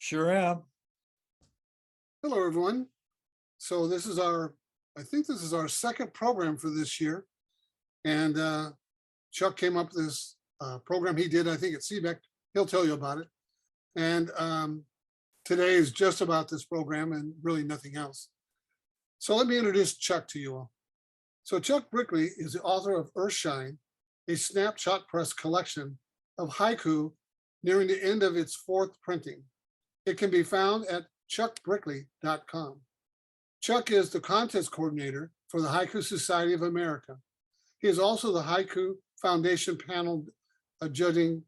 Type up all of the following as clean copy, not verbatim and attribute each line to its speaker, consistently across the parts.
Speaker 1: Sure am.
Speaker 2: Hello, everyone. So I think this is our second program for this year. And Chuck came up with this program he did, I think at CBEC. He'll tell you about it. And today is just about this program and really nothing else. So let me introduce Chuck to you all. So Chuck Brickley is the author of Earthshine, a snapshot press collection of haiku nearing the end of its fourth printing. It can be found at chuckbrickley.com. Chuck is the contest coordinator for the Haiku Society of America. He is also the Haiku Foundation panel judging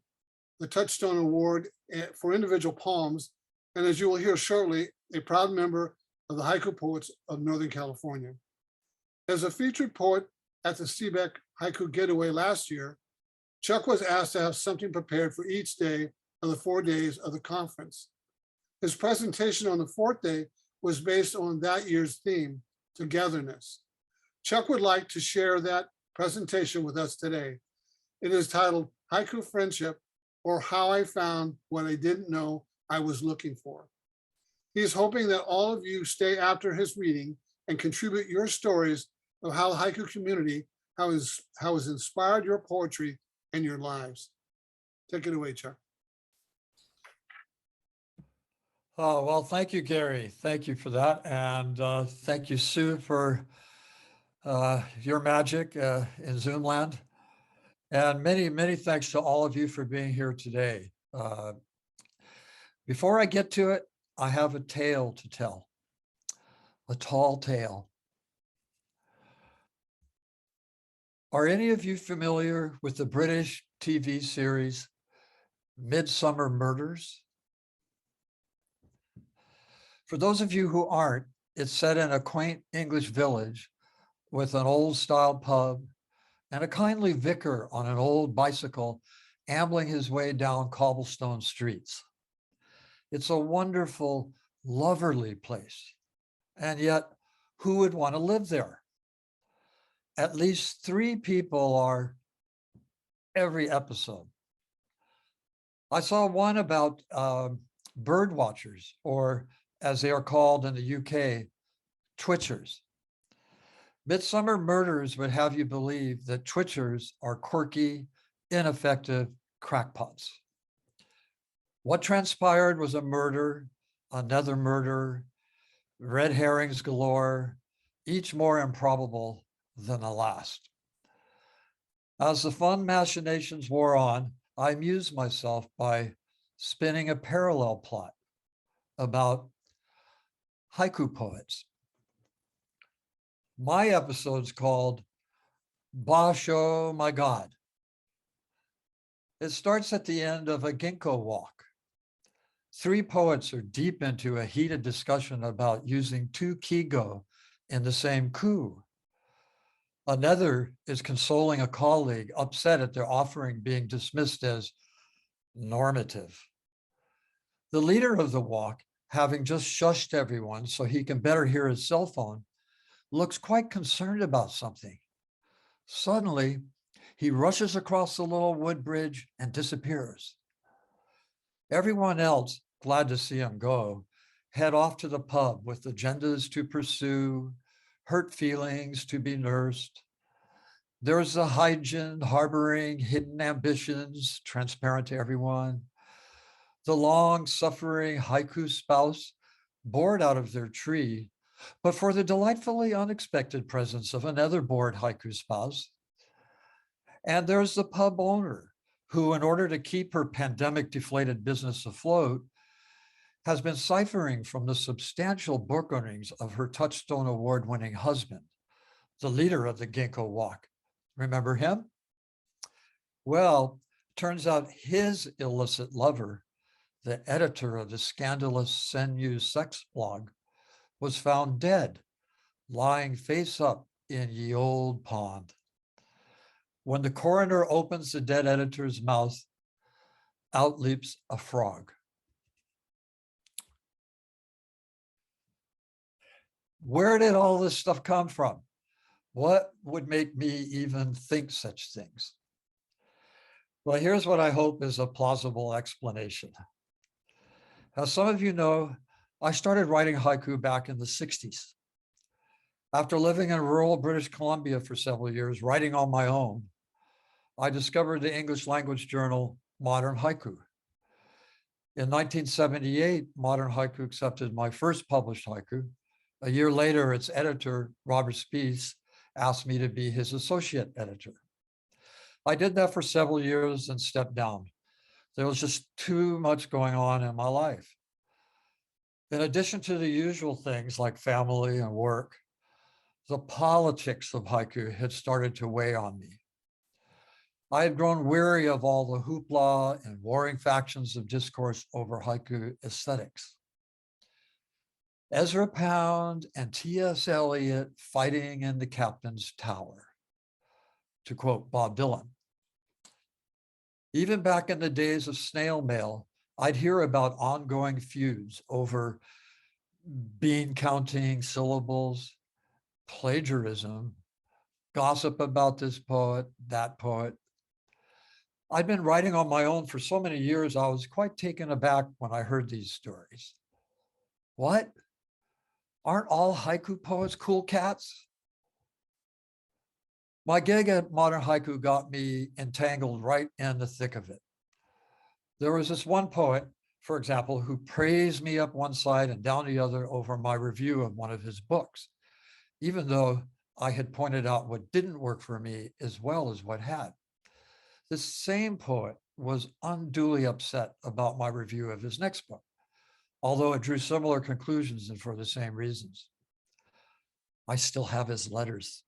Speaker 2: the Touchstone Award for individual poems, and as you will hear shortly, a proud member of the Haiku Poets of Northern California. As a featured poet at the CBEC Haiku Getaway last year, Chuck was asked to have something prepared for each day of the 4 days of the conference. His presentation on the fourth day was based on that year's theme, togetherness. Chuck would like to share that presentation with us today. It is titled Haiku Friendship, or How I Found What I Didn't Know I Was Looking For. He is hoping that all of you stay after his reading and contribute your stories of how the haiku community has inspired your poetry and your lives. Take it away, Chuck.
Speaker 1: Oh, well, thank you, Gary. Thank you for that. And thank you, Sue, for your magic in Zoom land. And many, many thanks to all of you for being here today. Before I get to it, I have a tale to tell, a tall tale. Are any of you familiar with the British TV series Midsummer Murders? For those of you who aren't, it's set in a quaint English village with an old style pub and a kindly vicar on an old bicycle ambling his way down cobblestone streets. It's a wonderful, loverly place. And yet, who would want to live there? At least 3 people are every episode. I saw one about bird watchers, or as they are called in the UK, twitchers. Midsummer Murders would have you believe that twitchers are quirky, ineffective crackpots. What transpired was a murder, another murder, red herrings galore, each more improbable than the last. As the fun machinations wore on, I amused myself by spinning a parallel plot about haiku poets. My episode's called Bosh, oh my God. It starts at the end of a ginkgo walk. 3 poets are deep into a heated discussion about using 2 kigo in the same ku. Another is consoling a colleague upset at their offering being dismissed as normative. The leader of the walk, having just shushed everyone so he can better hear his cell phone, looks quite concerned about something. Suddenly, he rushes across the little wood bridge and disappears. Everyone else, glad to see him go, head off to the pub with agendas to pursue, hurt feelings to be nursed. There's the hygiene harboring hidden ambitions, transparent to everyone. The long-suffering haiku spouse, bored out of their tree, but for the delightfully unexpected presence of another bored haiku spouse. And there's the pub owner, who, in order to keep her pandemic-deflated business afloat, has been ciphering from the substantial book earnings of her Touchstone Award-winning husband, the leader of the ginkgo walk. Remember him? Well, turns out his illicit lover, the editor of the scandalous Sen News sex blog, was found dead, lying face up in ye old pond. When the coroner opens the dead editor's mouth, out leaps a frog. Where did all this stuff come from? What would make me even think such things? Well, here's what I hope is a plausible explanation. As some of you know, I started writing haiku back in the 60s. After living in rural British Columbia for several years, writing on my own, I discovered the English language journal Modern Haiku. In 1978, Modern Haiku accepted my first published haiku. A year later, its editor, Robert Spies, asked me to be his associate editor. I did that for several years and stepped down. There was just too much going on in my life. In addition to the usual things like family and work, the politics of haiku had started to weigh on me. I had grown weary of all the hoopla and warring factions of discourse over haiku aesthetics. Ezra Pound and T.S. Eliot fighting in the captain's tower, to quote Bob Dylan. Even back in the days of snail mail, I'd hear about ongoing feuds over bean counting syllables, plagiarism, gossip about this poet, that poet. I'd been writing on my own for so many years, I was quite taken aback when I heard these stories. What? Aren't all haiku poets cool cats? My gig at Modern Haiku got me entangled right in the thick of it. There was this one poet, for example, who praised me up one side and down the other over my review of one of his books, even though I had pointed out what didn't work for me as well as what had. This same poet was unduly upset about my review of his next book, although it drew similar conclusions and for the same reasons. I still have his letters.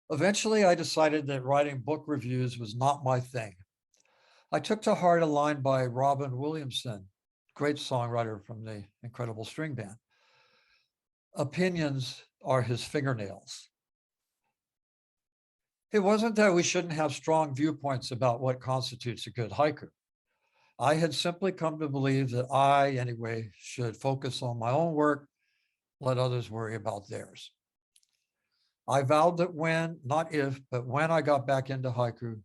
Speaker 1: Eventually, I decided that writing book reviews was not my thing. I took to heart a line by Robin Williamson, great songwriter from the Incredible String Band. Opinions are his fingernails. It wasn't that we shouldn't have strong viewpoints about what constitutes a good haiku. I had simply come to believe that I, anyway, should focus on my own work, let others worry about theirs. I vowed that when, not if, but when I got back into haiku,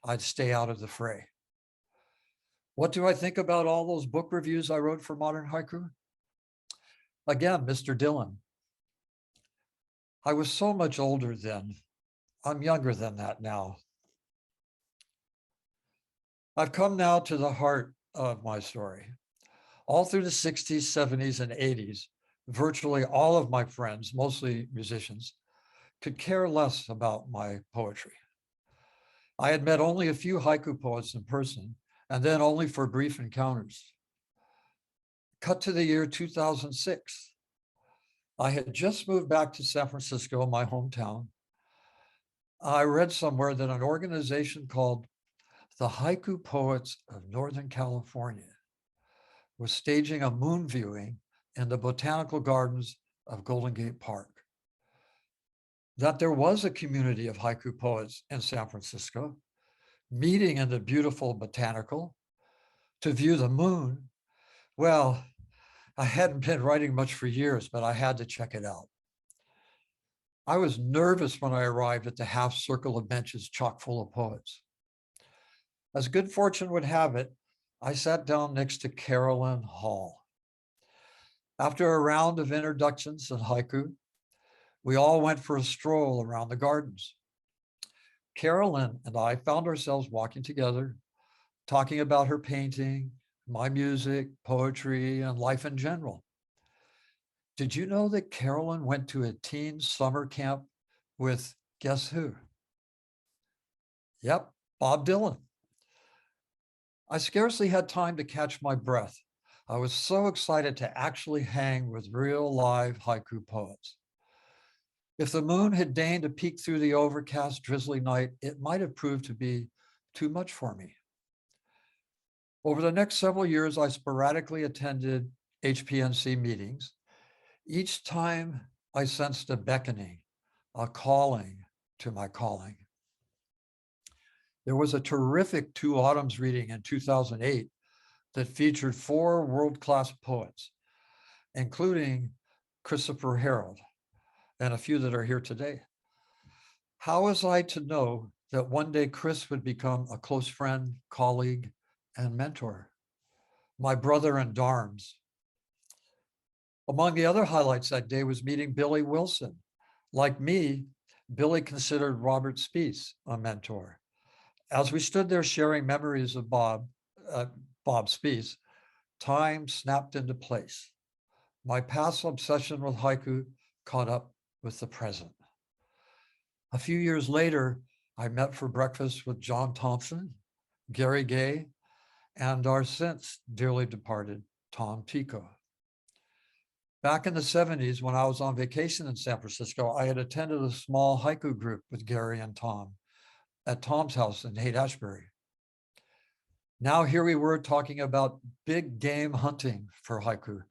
Speaker 1: I'd stay out of the fray. What do I think about all those book reviews I wrote for Modern Haiku? Again, Mr. Dylan. I was so much older then. I'm younger than that now. I've come now to the heart of my story. All through the 60s, 70s, and 80s, virtually all of my friends, mostly musicians, could care less about my poetry. I had met only a few haiku poets in person, and then only for brief encounters. Cut to the year 2006. I had just moved back to San Francisco, my hometown. I read somewhere that an organization called the Haiku Poets of Northern California was staging a moon viewing in the botanical gardens of Golden Gate Park. That there was a community of haiku poets in San Francisco meeting in the beautiful botanical to view the moon. Well, I hadn't been writing much for years, but I had to check it out. I was nervous when I arrived at the half circle of benches chock full of poets. As good fortune would have it, I sat down next to Carolyn Hall. After a round of introductions and haiku, we all went for a stroll around the gardens. Carolyn and I found ourselves walking together, talking about her painting, my music, poetry, and life in general. Did you know that Carolyn went to a teen summer camp with guess who? Yep, Bob Dylan. I scarcely had time to catch my breath. I was so excited to actually hang with real live haiku poets. If the moon had deigned to peek through the overcast, drizzly night, it might have proved to be too much for me. Over the next several years, I sporadically attended HPNC meetings. Each time I sensed a beckoning, a calling to my calling. There was a terrific Two Autumns reading in 2008 that featured 4 world-class poets, including Christopher Harold and a few that are here today. How was I to know that one day Chris would become a close friend, colleague, and mentor? my brother in Darms. Among the other highlights that day was meeting Billy Wilson. Like me, Billy considered Robert Speece a mentor. As we stood there sharing memories of Bob Speece, time snapped into place. My past obsession with haiku caught up with the present. A few years later, I met for breakfast with John Thompson, Gary Gay, and our since dearly departed Tom Tico. Back in the 70s, when I was on vacation in San Francisco, I had attended a small haiku group with Gary and Tom at Tom's house in Haight-Ashbury. Now here we were talking about big game hunting for haiku,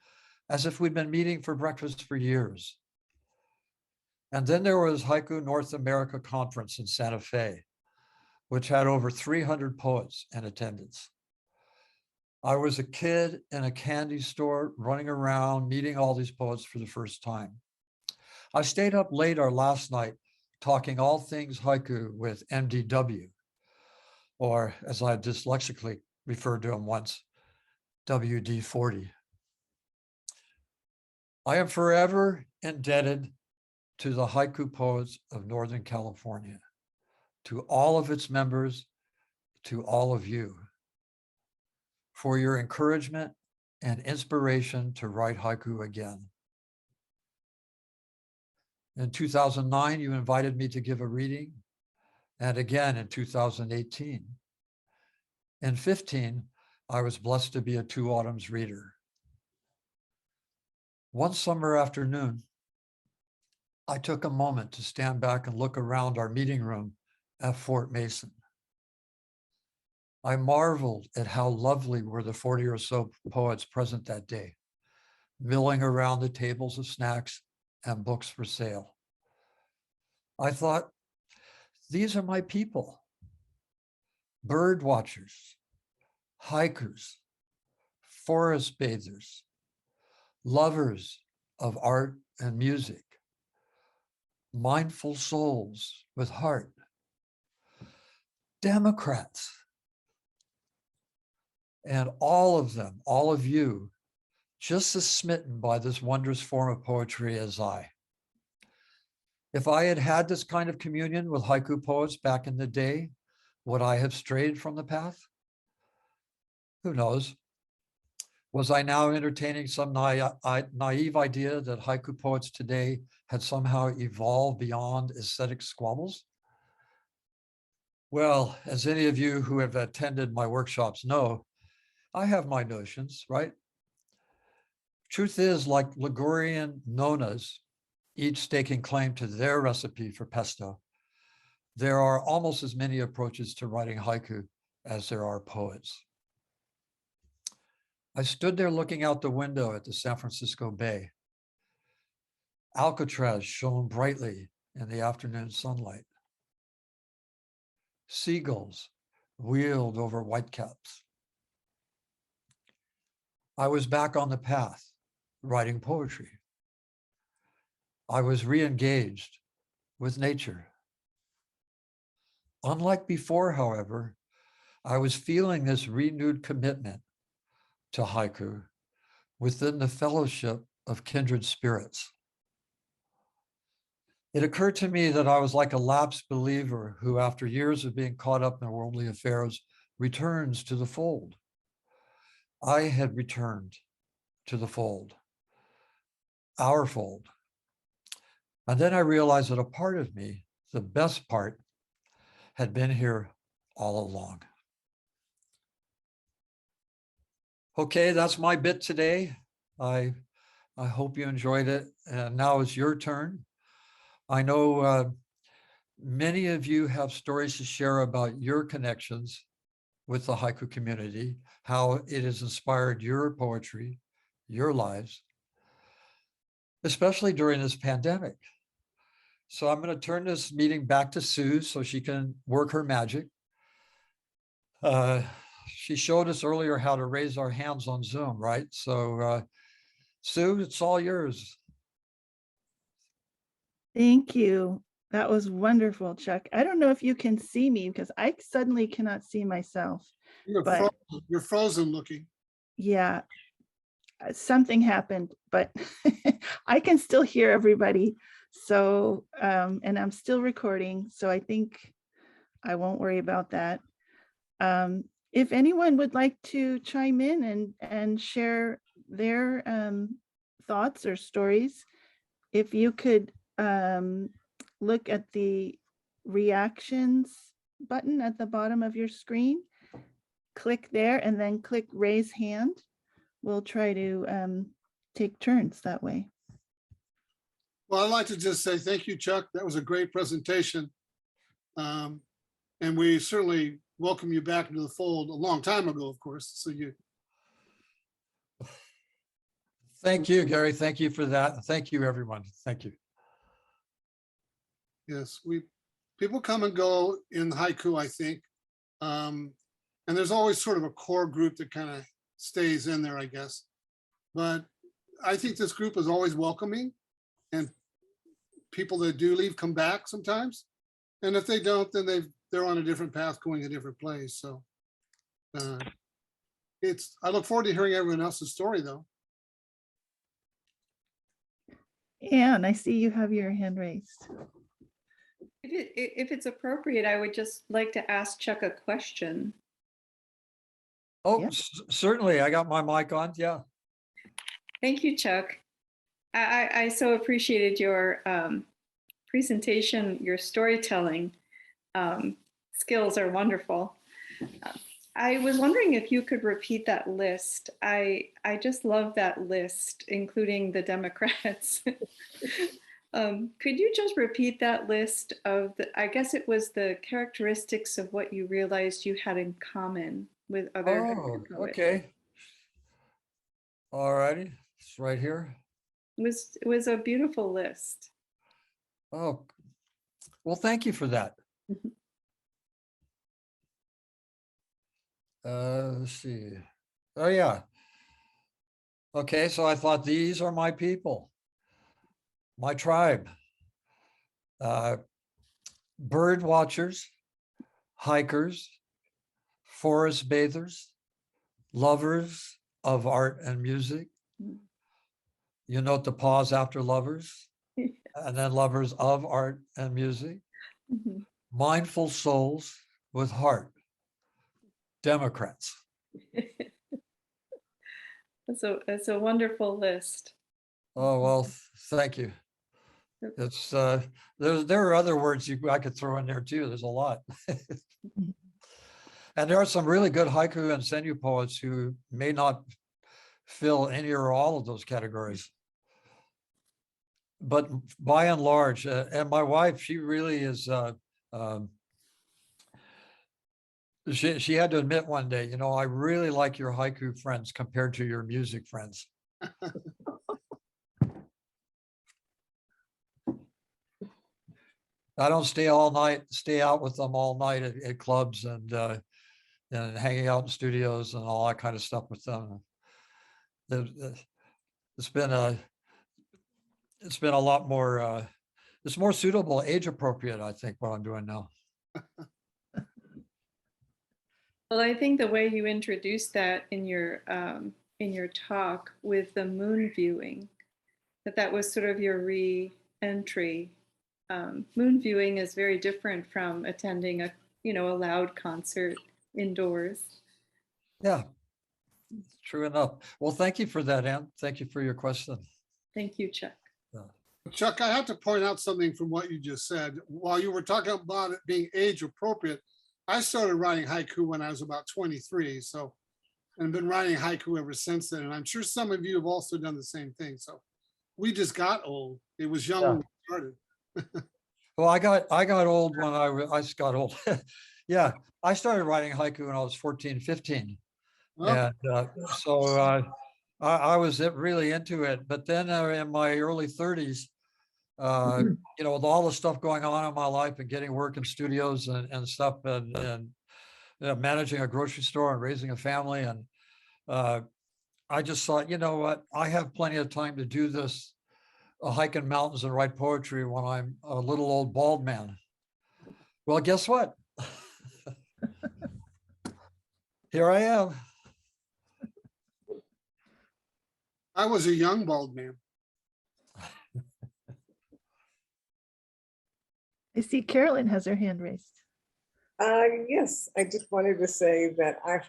Speaker 1: as if we'd been meeting for breakfast for years. And then there was Haiku North America Conference in Santa Fe, which had over 300 poets in attendance. I was a kid in a candy store running around meeting all these poets for the first time. I stayed up late our last night talking all things haiku with MDW, or as I dyslexically referred to him once, WD-40. I am forever indebted to the haiku poets of Northern California, to all of its members, to all of you, for your encouragement and inspiration to write haiku again. In 2009, you invited me to give a reading, and again in 2018. In 15, I was blessed to be a Two Autumns reader. One summer afternoon, I took a moment to stand back and look around our meeting room at Fort Mason. I marveled at how lovely were the 40 or so poets present that day, milling around the tables of snacks and books for sale. I thought, these are my people, bird watchers, hikers, forest bathers, lovers of art and music, mindful souls with heart, Democrats, and all of them, all of you, just as smitten by this wondrous form of poetry as I. If I had had this kind of communion with haiku poets back in the day, would I have strayed from the path? Who knows? Was I now entertaining some naive idea that haiku poets today had somehow evolved beyond aesthetic squabbles? Well, as any of you who have attended my workshops know, I have my notions, right? Truth is, like Ligurian nonas, each staking claim to their recipe for pesto, there are almost as many approaches to writing haiku as there are poets. I stood there looking out the window at the San Francisco Bay. Alcatraz shone brightly in the afternoon sunlight. Seagulls wheeled over whitecaps. I was back on the path, writing poetry. I was re-engaged with nature. Unlike before, however, I was feeling this renewed commitment to haiku within the fellowship of kindred spirits. It occurred to me that I was like a lapsed believer who, after years of being caught up in worldly affairs, returns to the fold. I had returned to the fold, our fold. And then I realized that a part of me, the best part, had been here all along. Okay, that's my bit today. I hope you enjoyed it. And now it's your turn. I know many of you have stories to share about your connections with the haiku community, how it has inspired your poetry, your lives, especially during this pandemic. So I'm going to turn this meeting back to Sue so she can work her magic. She showed us earlier how to raise our hands on Zoom, right? So Sue, it's all yours.
Speaker 3: Thank you. That was wonderful, Chuck. I don't know if you can see me because I suddenly cannot see myself.
Speaker 2: You're
Speaker 3: But
Speaker 2: frozen looking.
Speaker 3: yeah, something happened, but I can still hear everybody. So, and I'm still recording, so I think I won't worry about that. If anyone would like to chime in and share their thoughts or stories, if you could look at the reactions button at the bottom of your screen, click there and then click raise hand. We'll try to take turns that way.
Speaker 2: Well, I'd like to just say thank you, Chuck. That was a great presentation. And we certainly welcome you back into the fold a long time ago, of course. So you,
Speaker 1: Thank you, Gary. Thank you for that. Thank you, everyone. Thank you.
Speaker 2: yes, people come and go in haiku, I think. And there's always sort of a core group that kind of stays in there, I guess. But I think this group is always welcoming, and people that do leave come back sometimes. And if they don't, then they're on a different path going a different place. So I look forward to hearing everyone else's story though.
Speaker 3: Anne, I see you have your hand raised.
Speaker 4: If it's appropriate, I would just like to ask Chuck a question.
Speaker 1: Oh,
Speaker 3: Yeah.
Speaker 1: certainly. I got my mic on. Yeah.
Speaker 4: Thank you, Chuck. I so appreciated your presentation. Your storytelling skills are wonderful. I was wondering if you could repeat that list. I just love that list, including the Democrats. Could you just repeat that list of I guess it was the characteristics of what you realized you had in common with other
Speaker 1: Oh,
Speaker 4: poets.
Speaker 1: okay. All righty. It's right here.
Speaker 4: It was a beautiful list.
Speaker 1: Oh, well, thank you for that. Let's see. Oh, yeah. Okay, so I thought these are my people, my tribe, bird watchers, hikers, forest bathers, lovers of art and music. You note the pause after lovers, and then lovers of art and music.
Speaker 4: Mhm.
Speaker 1: Mindful souls with heart, Democrats.
Speaker 4: It's a wonderful list.
Speaker 1: Oh, well, thank you. It's there are other words I could throw in there too. There's a lot. And there are some really good haiku and senyu poets who may not fill any or all of those categories. But by and large, and my wife, she really is, she had to admit one day, you know, I really like your haiku friends compared to your music friends. I don't stay out with them all night at clubs and hanging out in studios and all that kind of stuff with them. It's been a lot more, it's more suitable, age appropriate, I think, what I'm doing now.
Speaker 4: Well, I think the way you introduced that in your talk with the moon viewing, that was sort of your re-entry. Moon viewing is very different from attending a loud concert indoors.
Speaker 1: Yeah, true enough. Well, thank you for that, Ann. Thank you for your question.
Speaker 4: Thank you, Chuck.
Speaker 2: Chuck, I have to point out something from what you just said. While you were talking about it being age appropriate, I started writing haiku when I was about 23. So, and I've been writing haiku ever since then. And I'm sure some of you have also done the same thing. So we just got old. It was young when we started.
Speaker 1: Well, I got old when I just got old. Yeah, I started writing haiku when I was 14, 15.
Speaker 2: Well,
Speaker 1: And so I was really into it. But then in my early 30s, you know, with all the stuff going on in my life and getting work in studios and stuff and managing a grocery store and raising a family. And I just thought, you know what, I have plenty of time to do this, hike in mountains and write poetry when I'm a little old bald man. Well, guess what? Here I am.
Speaker 2: I was a young bald man.
Speaker 3: I see Carolyn has her hand raised.
Speaker 5: Yes, I just wanted to say that I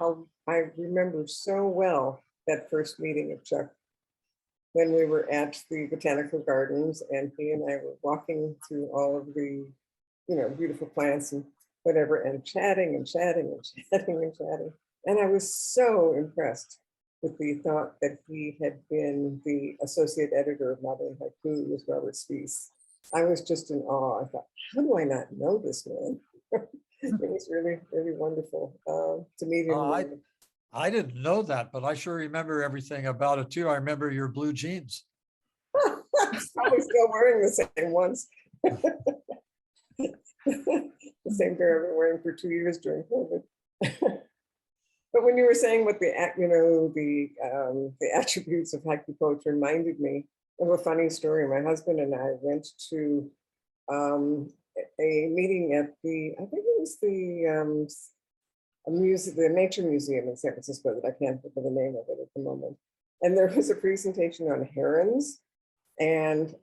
Speaker 5: remember so well that first meeting of Chuck when we were at the botanical gardens and he and I were walking through all of the, beautiful plants and whatever, and chatting and chatting and chatting and chatting. And I was so impressed with the thought that he had been the associate editor of Modern Haiku with Robert Spies. I was just in awe. I thought, how do I not know this man? It was really, really wonderful to meet him.
Speaker 1: I didn't know that, but I sure remember everything about it too. I remember your blue jeans.
Speaker 5: I'm probably still wearing the same ones. The same pair I've been wearing for 2 years during COVID. But when you were saying what the attributes of haiku poetry reminded me of a funny story. My husband and I went to a meeting at I think it was the Nature Museum in San Francisco that I can't think of the name of it at the moment. And there was a presentation on herons. And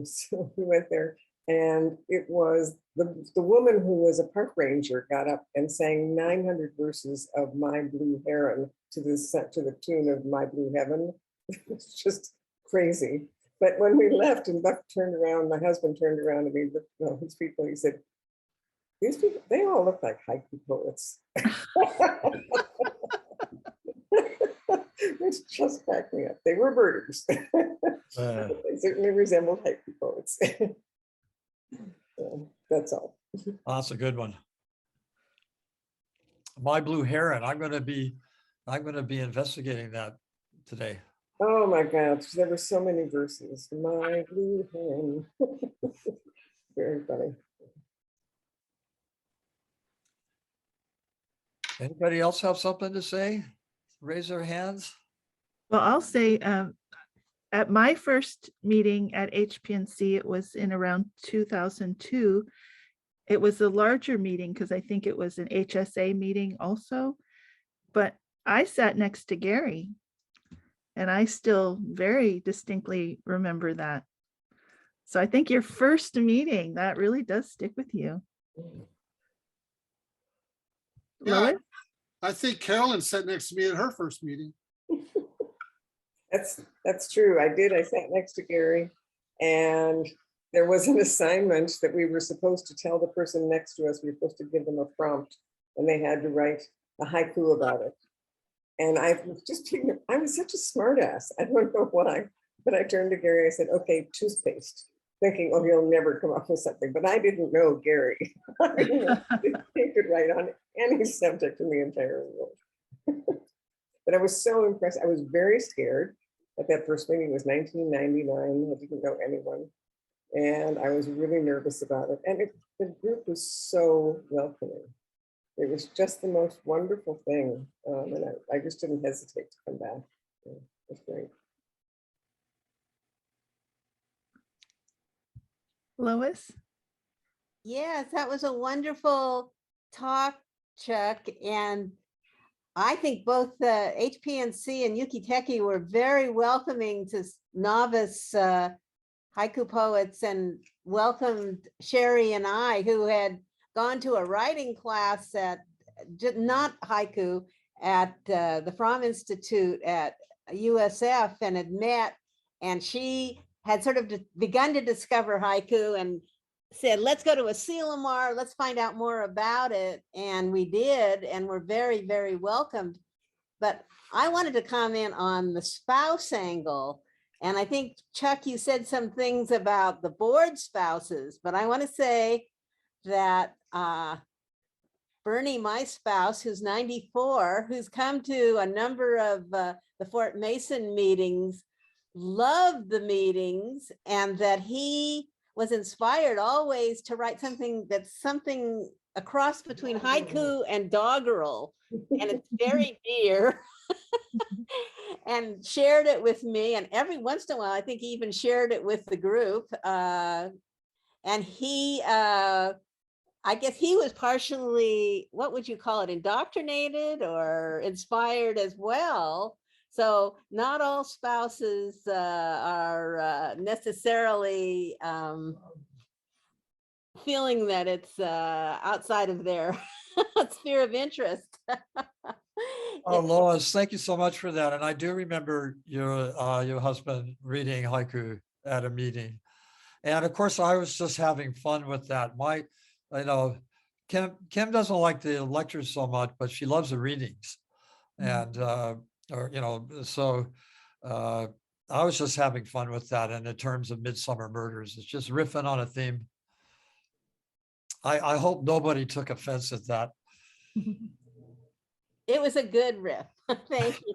Speaker 5: so we went there, and it was the woman who was a park ranger got up and sang 900 verses of My Blue Heron to the tune of My Blue Heaven. It's just crazy. But when we left and Buck turned around, my husband turned around and he looked at his people, he said, these people, they all look like haiku poets. Which just cracked me up. They were birders. They certainly resembled haiku poets. So that's all.
Speaker 1: That's a good one. My Blue Heron. I'm going to be investigating that today.
Speaker 5: Oh my gosh, there were so many verses. My Blue Heron. Very funny.
Speaker 1: Anybody else have something to say? Raise their hands.
Speaker 3: Well, I'll say at my first meeting at HPNC, it was in around 2002. It was a larger meeting because I think it was an HSA meeting also. But I sat next to Gary, and I still very distinctly remember that. So I think your first meeting, that really does stick with you.
Speaker 2: Yeah,
Speaker 3: Lois?
Speaker 2: I think Carolyn sat next to me at her first meeting.
Speaker 5: That's true. I did. I sat next to Gary, and there was an assignment that we were supposed to tell the person next to us. We were supposed to give them a prompt, and they had to write a haiku about it. And I was such a smart ass. I don't know why, but I turned to Gary. I said, "Okay, toothpaste," thinking, "Oh, he'll never come up with something." But I didn't know Gary. He could write on any subject in the entire world. But I was so impressed. I was very scared at that first meeting. It was 1999. I didn't know anyone. And I was really nervous about it. And the group was so welcoming. It was just the most wonderful thing. And I just didn't hesitate to come back. Yeah, it was great.
Speaker 3: Lois?
Speaker 6: Yes, that was a wonderful talk, Chuck. And I think both HPNC and Yuki Teki were very welcoming to novice haiku poets, and welcomed Sherry and I, who had gone to a writing class at, not haiku, at the Fromm Institute at USF, and had met, and she had sort of begun to discover haiku and said, let's go to a Asilomar, let's find out more about it. And we did, and we're very, very welcomed. But I wanted to comment on the spouse angle. And I think, Chuck, you said some things about the board spouses, but I want to say that Bernie, my spouse, who's 94, who's come to a number of the Fort Mason meetings, loved the meetings, and that he was inspired always to write something that's something a cross between haiku and doggerel, and it's very dear. And shared it with me, and every once in a while I think he even shared it with the group, and he I guess he was partially, what would you call it, indoctrinated or inspired as well. So not all spouses are necessarily feeling that it's outside of their sphere of interest.
Speaker 1: Oh, Lois, thank you so much for that. And I do remember your husband reading haiku at a meeting. And of course, I was just having fun with that. You know, Kim doesn't like the lectures so much, but she loves the readings. And, so I was just having fun with that. And in terms of Midsummer Murders, it's just riffing on a theme. I hope nobody took offense at that.
Speaker 6: It was a good riff. Thank you.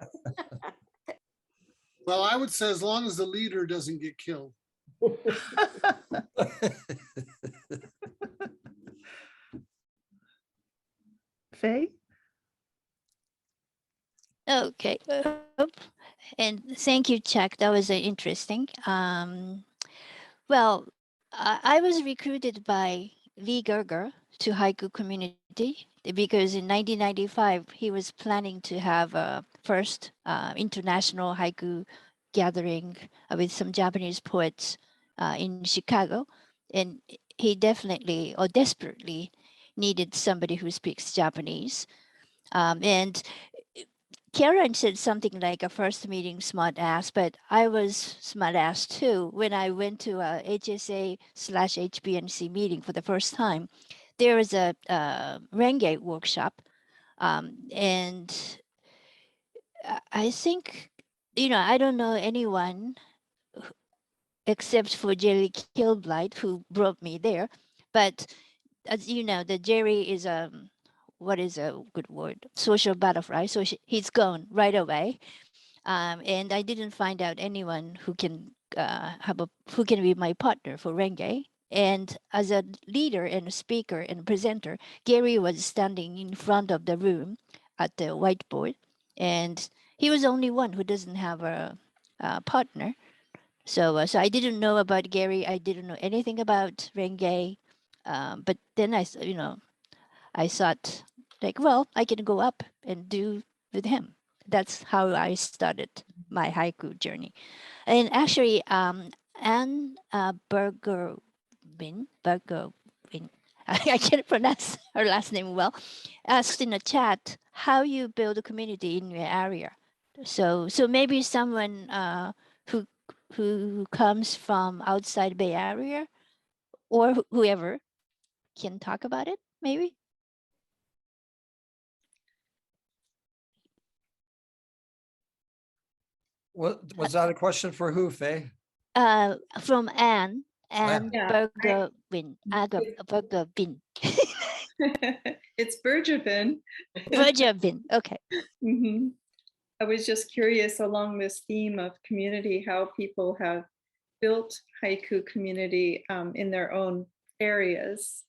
Speaker 2: Well, I would say as long as the leader doesn't get killed.
Speaker 3: Faye?
Speaker 7: Okay. And thank you, Chuck. That was interesting. Well, I was recruited by Lee Gerger to Haiku Community because in 1995 he was planning to have a first international haiku gathering with some Japanese poets in Chicago, and he definitely or desperately needed somebody who speaks Japanese. And Karen said something like a first meeting smart ass, but I was smart ass too when I went to a HSA/HBNC meeting for the first time. There was a Renge workshop, and I think, I don't know anyone except for Jerry Kilblight who brought me there, but as you know, the Jerry is what is a good word? Social butterfly. So he's gone right away. And I didn't find out anyone who can who can be my partner for Renge. And as a leader and a speaker and presenter, Gary was standing in front of the room at the whiteboard, and he was the only one who doesn't have a partner. So I didn't know about Gary. I didn't know anything about Renge. But then I thought, like, well, I can go up and do with him. That's how I started my haiku journey. And actually, Anne Bergervin, I can't pronounce her last name well, asked in the chat how you build a community in your area. So maybe someone who comes from outside Bay Area or whoever can talk about it, maybe.
Speaker 1: What was that a question for who, Faye?
Speaker 7: From Anne
Speaker 4: Yeah,
Speaker 7: Bergervin. Bergervin.
Speaker 4: It's Bergervin.
Speaker 7: Bergervin. Okay.
Speaker 4: Mhm. I was just curious along this theme of community, how people have built haiku community in their own areas,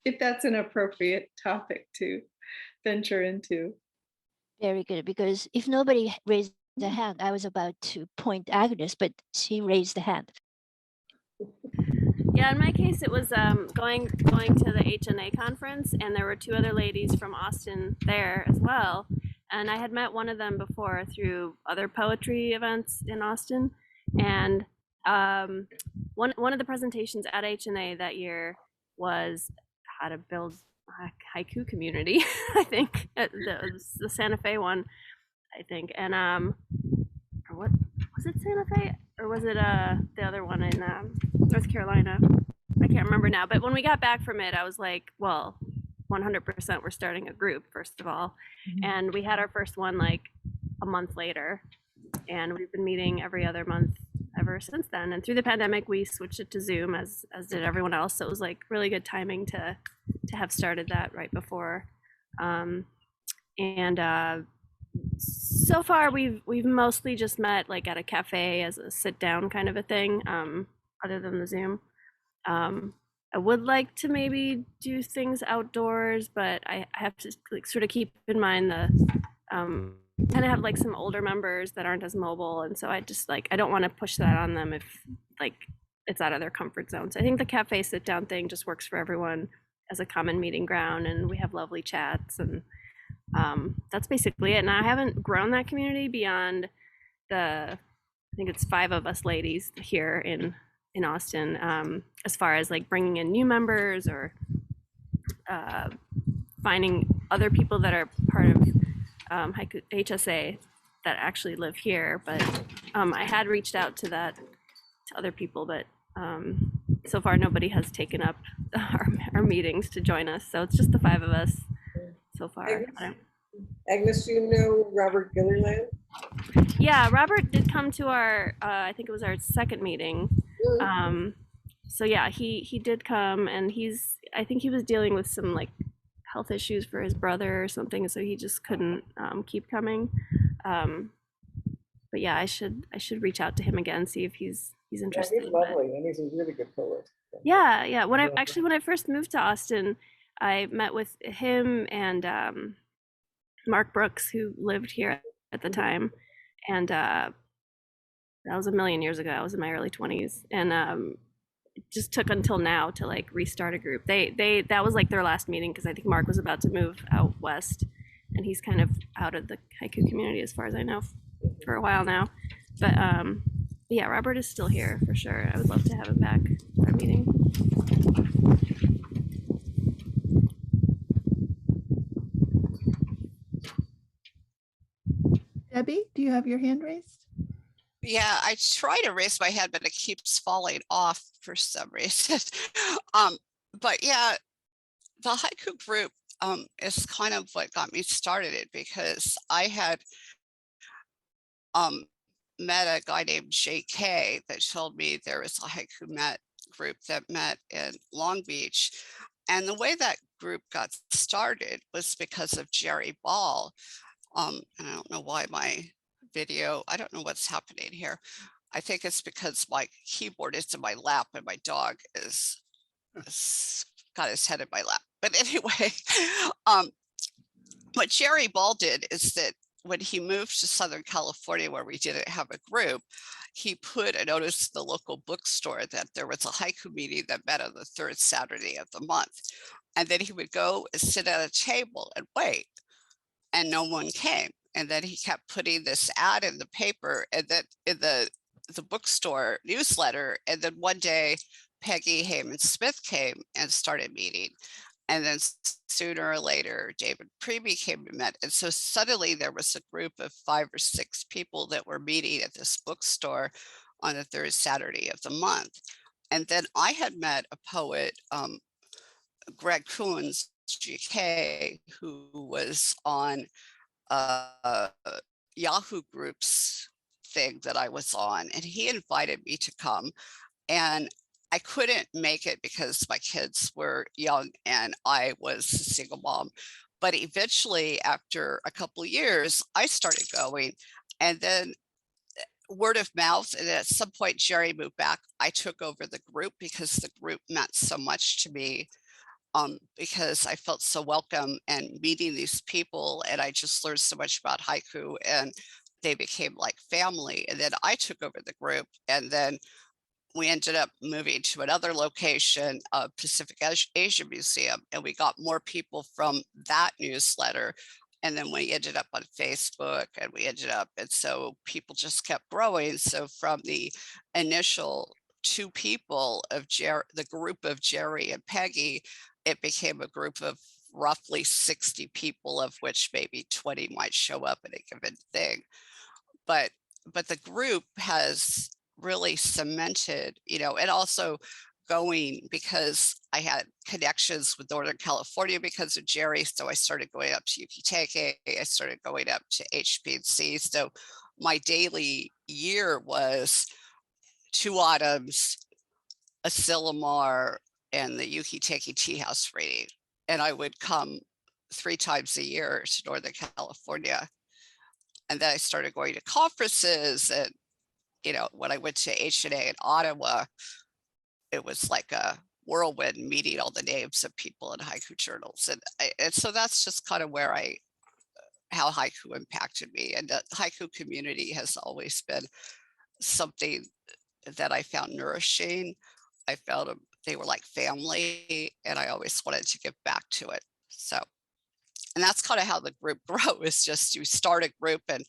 Speaker 4: if that's an appropriate topic to venture into.
Speaker 7: Very good. Because if nobody raised the hand, I was about to point Agnes, but she raised the hand.
Speaker 8: Yeah, in my case, it was going to the HNA conference, and there were two other ladies from Austin there as well. And I had met one of them before through other poetry events in Austin. And one of the presentations at HNA that year was how to build a haiku community. I think the Santa Fe one, I think, and or what was it, Santa Fe, or was it the other one in North Carolina? I can't remember now. But when we got back from it, I was like, well, 100% we're starting a group, first of all. And we had our first one like a month later, and we've been meeting every other month ever since then. And through the pandemic, we switched it to Zoom, as did everyone else. So it was like really good timing to have started that right before. So far we've mostly just met like at a cafe as a sit down kind of a thing, other than the Zoom. I would like to maybe do things outdoors, but I have to like sort of keep in mind the kind of have like some older members that aren't as mobile, and so I just like I don't want to push that on them if like it's out of their comfort zone. So I think the cafe sit down thing just works for everyone as a common meeting ground, and we have lovely chats, and that's basically it. And I haven't grown that community beyond I think it's 5 of us ladies here in Austin, as far as like bringing in new members or finding other people that are part of Haiku HSA that actually live here. But I had reached out to other people, but so far nobody has taken up our meetings to join us. So it's just the 5 of us so far.
Speaker 5: Agnes, do you know Robert Gillerland?
Speaker 8: Yeah, Robert did come to our, I think it was our 2nd meeting. So yeah, he did come, and I think he was dealing with some like health issues for his brother or something, so he just couldn't keep coming. But yeah, I should reach out to him again, see if he's interested.
Speaker 5: Yeah, he's lovely, and he's a really good poet.
Speaker 8: Yeah. When I first moved to Austin, I met with him and Mark Brooks, who lived here at the time, and that was a million years ago. I was in my early 20s, and it just took until now to like restart a group. That was like their last meeting, because I think Mark was about to move out west, and he's kind of out of the haiku community as far as I know for a while now. But yeah, Robert is still here for sure. I would love to have him back at our meeting.
Speaker 3: Debbie, do you have your hand raised?
Speaker 9: Yeah, I try to raise my hand, but it keeps falling off for some reason. But yeah, the haiku group is kind of what got me started it, because I had met a guy named JK that told me there was a haiku group that met in Long Beach. And the way that group got started was because of Jerry Ball. And I don't know why my video, I don't know what's happening here. I think it's because my keyboard is in my lap and my dog is got his head in my lap. But anyway, what Jerry Ball did is that when he moved to Southern California, where we didn't have a group, he put a notice to the local bookstore that there was a haiku meeting that met on the 3rd Saturday of the month. And then he would go and sit at a table and wait, and no one came. And then he kept putting this ad in the paper, and then in the bookstore newsletter. And then one day, Peggy Heyman Smith came and started meeting. And then sooner or later, David Preeby came and met. And so suddenly there was a group of 5 or 6 people that were meeting at this bookstore on the 3rd Saturday of the month. And then I had met a poet, Greg Coons, GK, who was on Yahoo Groups thing that I was on, and he invited me to come. And I couldn't make it because my kids were young and I was a single mom. But eventually, after a couple of years, I started going, and then word of mouth. And at some point, Jerry moved back. I took over the group because the group meant so much to me, because I felt so welcome and meeting these people. And I just learned so much about haiku, and they became like family. And then I took over the group, and then we ended up moving to another location, Pacific Asia Museum, and we got more people from that newsletter. And then we ended up on Facebook, and and so people just kept growing. So from the initial 2 people of the group of Jerry and Peggy, it became a group of roughly 60 people, of which maybe 20 might show up at a given thing. But the group has really cemented, and also going because I had connections with Northern California because of Jerry. So I started going up to Yucatec. I started going up to HPC. So my daily year was 2 autumns, a Sillamar, and the Yucatec Tea House reading. And I would come 3 times a year to Northern California. And then I started going to conferences, and when I went to HNA in Ottawa, it was like a whirlwind meeting all the names of people in haiku journals. And so that's just kind of where how haiku impacted me. And the haiku community has always been something that I found nourishing. I felt they were like family, and I always wanted to give back to it. So, and that's kind of how the group grew, is just you start a group, and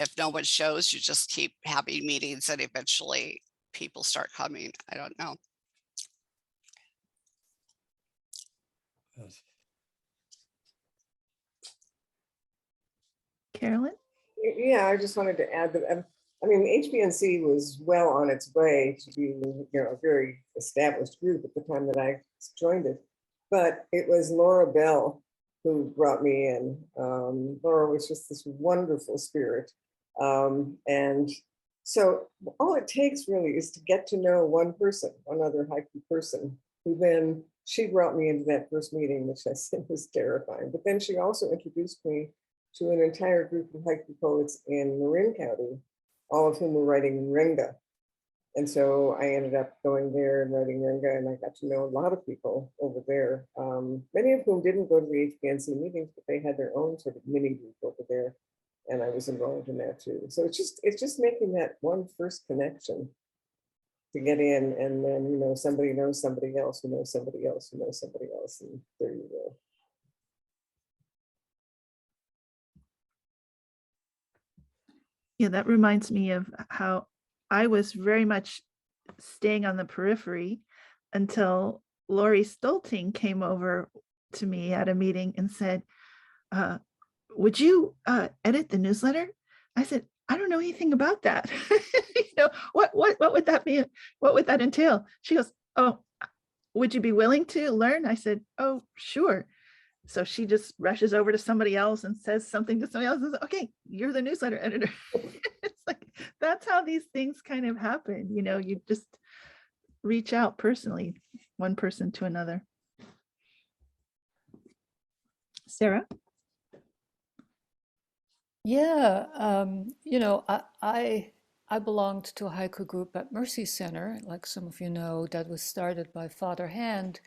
Speaker 9: if no one shows, you just keep having meetings and eventually people start coming. I don't know.
Speaker 1: Yes.
Speaker 3: Carolyn?
Speaker 5: Yeah, I just wanted to add that, I mean, HBNC was well on its way to be, a very established group at the time that I joined it. But it was Laura Bell who brought me in. Laura was just this wonderful spirit. And so all it takes really is to get to know one person, one other haiku person, who then she brought me into that first meeting, which I said was terrifying. But then she also introduced me to an entire group of haiku poets in Marin County, all of whom were writing Renga. And so I ended up going there and writing Renga, and I got to know a lot of people over there, many of whom didn't go to the HBNC meetings, but they had their own sort of mini group over there, and I was involved in that too. So it's just making that one first connection to get in, and then somebody knows somebody else who knows somebody else who knows somebody else, and there you go.
Speaker 3: Yeah, that reminds me of how I was very much staying on the periphery until Lori Stolting came over to me at a meeting and said, would you edit the newsletter? I said, I don't know anything about that. What would that be? What would that entail? She goes, oh, would you be willing to learn? I said, oh, sure. So she just rushes over to somebody else and says something to somebody else and says, okay, you're the newsletter editor. It's like, that's how these things kind of happen. You just reach out personally, one person to another. Sarah?
Speaker 10: Yeah, I belonged to a haiku group at Mercy Center, like some of you know, that was started by Father Hand,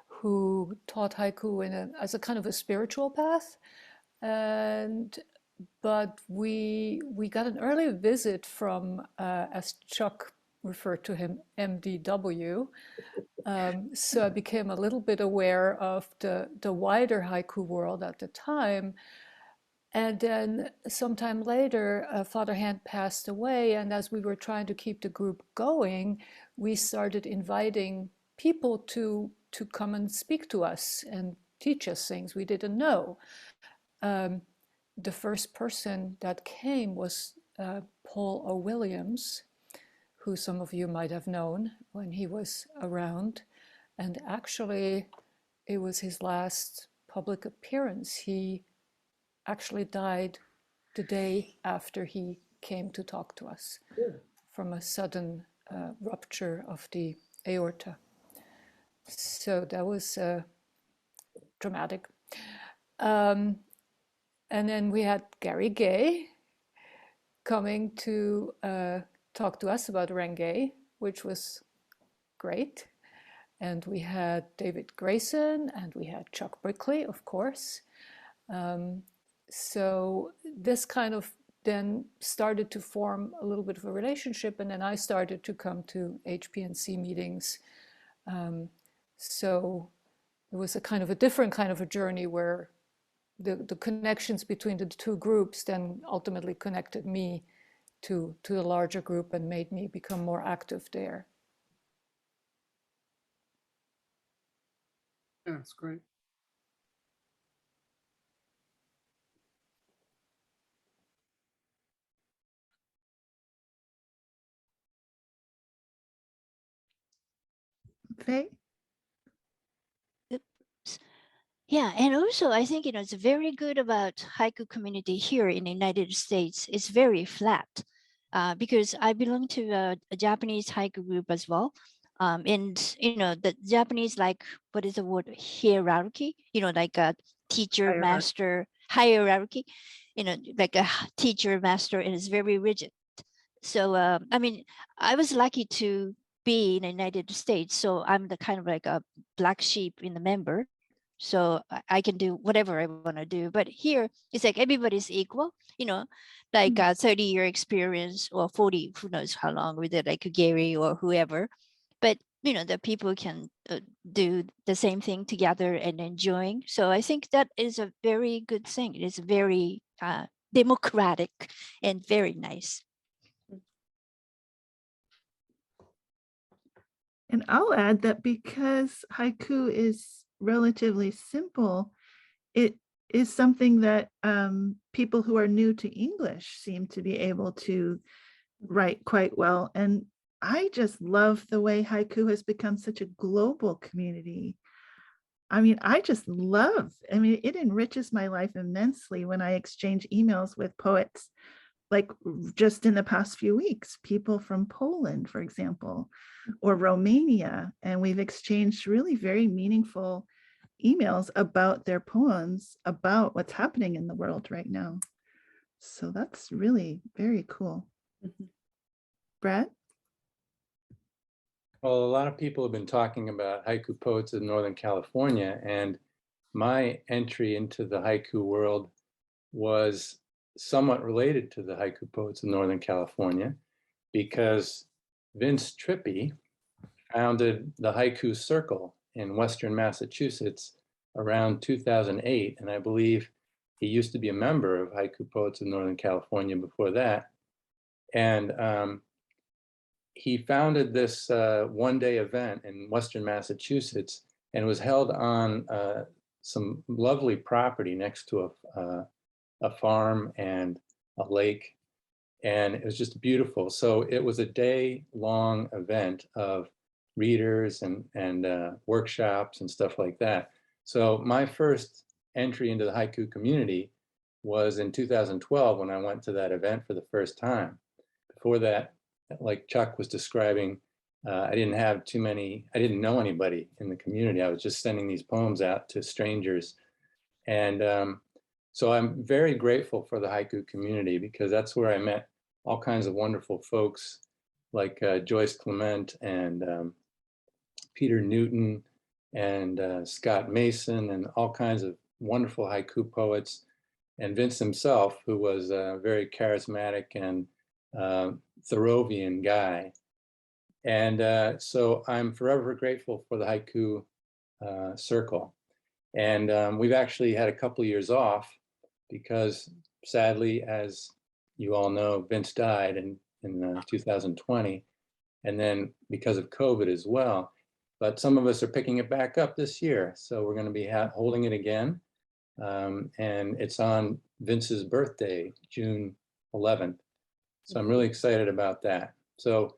Speaker 10: who taught haiku as a kind of a spiritual path. But we got an early visit from, as Chuck referred to him, MDW. So I became a little bit aware of the wider haiku world at the time. And then sometime later, Father Hand passed away. And as we were trying to keep the group going, we started inviting people to come and speak to us and teach us things we didn't know. The first person that came was Paul O. Williams, who some of you might have known when he was around. And actually, it was his last public appearance. He actually died the day after he came to talk to us from a sudden rupture of the aorta. So that was dramatic. And then we had Gary Gay coming to talk to us about Renge, which was great. And we had David Grayson, and we had Chuck Brickley, of course. So this kind of then started to form a little bit of a relationship, and then I started to come to HPNC meetings. So it was a kind of a different kind of a journey where the connections between the two groups then ultimately connected me to the larger group and made me become more active there.
Speaker 2: Yeah, it's great.
Speaker 3: Faye?
Speaker 7: Yeah, and also I think it's very good about haiku community here in the United States. It's very flat because I belong to a Japanese haiku group as well. And the Japanese, like, what is the word, hierarchy? Like a teacher,
Speaker 3: Hierarchy.
Speaker 7: master, hierarchy. Like a teacher, master, and it's very rigid. So I mean, I was lucky to be in the United States, so I'm the kind of like a black sheep in the member. So I can do whatever I want to do. But here it's like everybody's equal, like 30-year experience or 40, who knows how long with it, like Gary or whoever. But the people can do the same thing together and enjoying. So I think that is a very good thing. It is very democratic and very nice.
Speaker 3: And I'll add that because haiku is relatively simple, it is something that people who are new to English seem to be able to write quite well. And I just love the way haiku has become such a global community. I mean, it enriches my life immensely when I exchange emails with poets, like just in the past few weeks, people from Poland, for example, or Romania. And we've exchanged really very meaningful emails about their poems, about what's happening in the world right now. So that's really very cool. Brett?
Speaker 11: Well, a lot of people have been talking about haiku poets in Northern California, and my entry into the haiku world was somewhat related to the haiku poets in Northern California, because Vince Trippi founded the Haiku Circle in Western Massachusetts around 2008, and I believe he used to be a member of Haiku Poets in Northern California before that. And he founded this one-day event in Western Massachusetts, and it was held on some lovely property next to a farm and a lake, and it was just beautiful. So it was a day-long event of readers and workshops and stuff like that. So my first entry into the haiku community was in 2012 when I went to that event for the first time. Before that, like Chuck was describing, I didn't know anybody in the community. I was just sending these poems out to strangers. And so I'm very grateful for the haiku community, because that's where I met all kinds of wonderful folks like Joyce Clement and Peter Newton and Scott Mason and all kinds of wonderful haiku poets, and Vince himself, who was a very charismatic and Thoreauvian guy. And so I'm forever grateful for the Haiku Circle. And we've actually had a couple of years off because, sadly, as you all know, Vince died in 2020, and then because of COVID as well. But some of us are picking it back up this year. So we're going to be holding it again. And it's on Vince's birthday, June 11th. So I'm really excited about that. So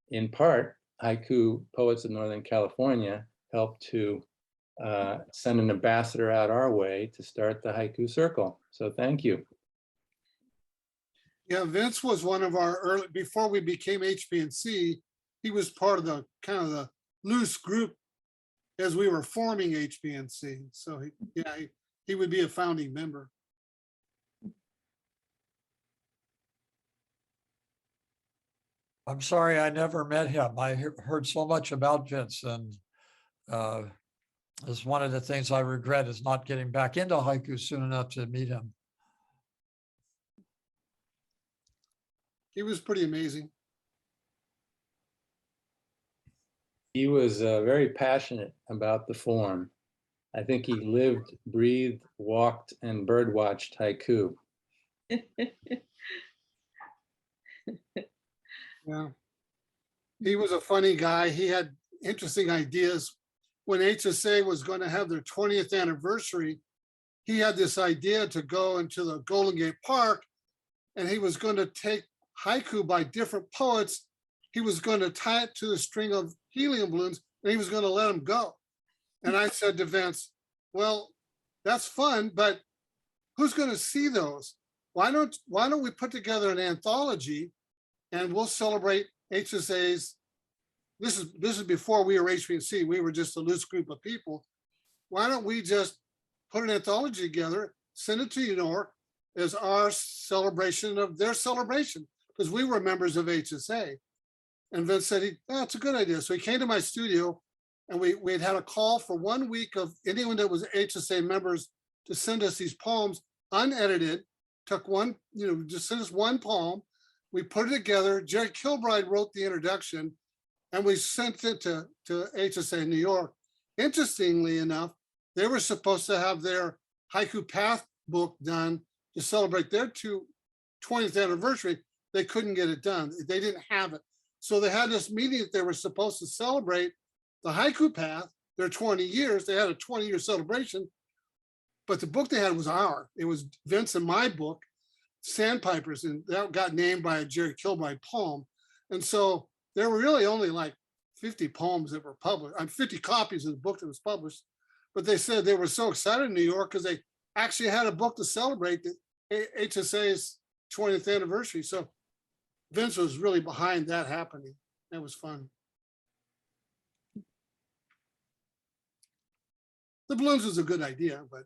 Speaker 11: in part, Haiku Poets of Northern California helped to send an ambassador out our way to start the Haiku Circle. So thank you.
Speaker 2: Yeah, Vince was one of our early, before we became HPNC, he was part of the kind of the loose group as we were forming HPNC. So he would be a founding member.
Speaker 1: I'm sorry I never met him. I heard so much about Vince, and it's one of the things I regret is not getting back into haiku soon enough to meet him.
Speaker 2: He was pretty amazing.
Speaker 11: He was very passionate about the form. I think he lived, breathed, walked, and birdwatched haiku.
Speaker 2: Yeah. He was a funny guy. He had interesting ideas. When HSA was going to have their 20th anniversary, he had this idea to go into the Golden Gate Park, and he was going to take haiku by different poets. He was going to tie it to a string of helium balloons, and he was going to let them go. And I said to Vince, well, that's fun, but who's going to see those? Why don't we put together an anthology, and we'll celebrate HSA's. This is before we were HPNC. We were just a loose group of people. Why don't we just put an anthology together, send it to New York as our celebration of their celebration, because we were members of HSA. And Vince said, that's a good idea. So he came to my studio, and we had had a call for 1 week of anyone that was HSA members to send us these poems unedited. Took one, just send us one poem. We put it together. Jerry Kilbride wrote the introduction, and we sent it to HSA in New York. Interestingly enough, they were supposed to have their Haiku Path book done to celebrate their 20th anniversary, they couldn't get it done. They didn't have it. So they had this meeting that they were supposed to celebrate the Haiku Path, their 20 years. They had a 20-year celebration, but the book they had was it was Vince and my book, Sandpipers, and that got named by a Jerry Kilby poem. And so there were really only like 50 poems that were published, 50 copies of the book that was published. But they said they were so excited in New York because they actually had a book to celebrate the HSA's 20th anniversary. So Vince was really behind that happening. That was fun. The balloons was a good idea, but.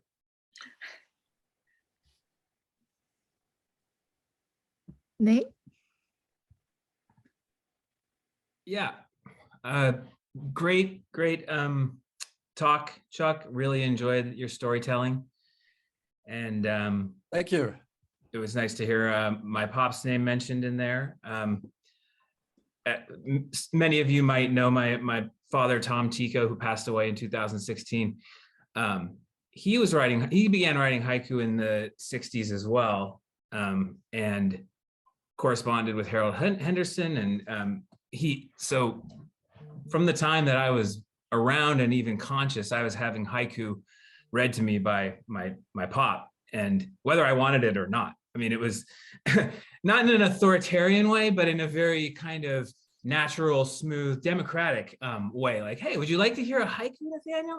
Speaker 3: Nate?
Speaker 12: Yeah, great talk, Chuck. Really enjoyed your storytelling, and
Speaker 1: Thank you.
Speaker 12: it was nice to hear my pop's name mentioned in there. Many of you might know my father, Tom Tico, who passed away in 2016. He began writing haiku in the 60s as well, and corresponded with Harold Henderson. And so from the time that I was around and even conscious, I was having haiku read to me by my pop, and whether I wanted it or not. I mean, it was not in an authoritarian way, but in a very kind of natural, smooth, democratic way. Like, hey, would you like to hear a haiku, Nathaniel?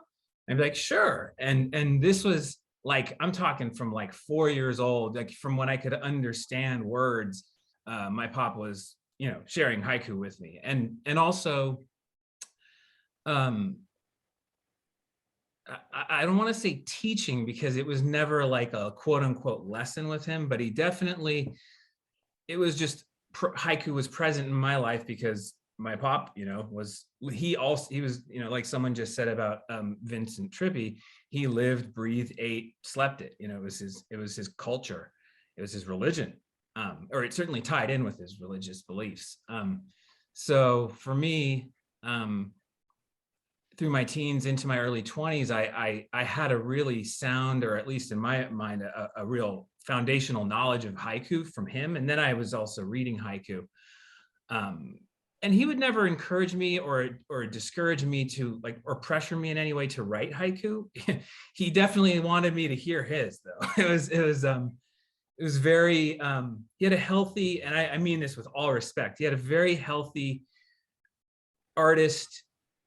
Speaker 12: I'd be like, sure. And this was like, I'm talking from like 4 years old, like from when I could understand words. My pop was, sharing haiku with me, and also, I don't want to say teaching, because it was never like a quote unquote lesson with him, but it was just haiku was present in my life because my pop, he was, like someone just said about Vincent Trippi, he lived, breathed, ate, slept it. It was his culture, it was his religion, or it certainly tied in with his religious beliefs. So for me, through my teens into my early 20s, I had a really sound, or at least in my mind, a real foundational knowledge of haiku from him. And then I was also reading haiku. And he would never encourage me or discourage me to or pressure me in any way to write haiku. He definitely wanted me to hear his, though. It was very, he had a healthy, and I mean this with all respect, he had a very healthy artist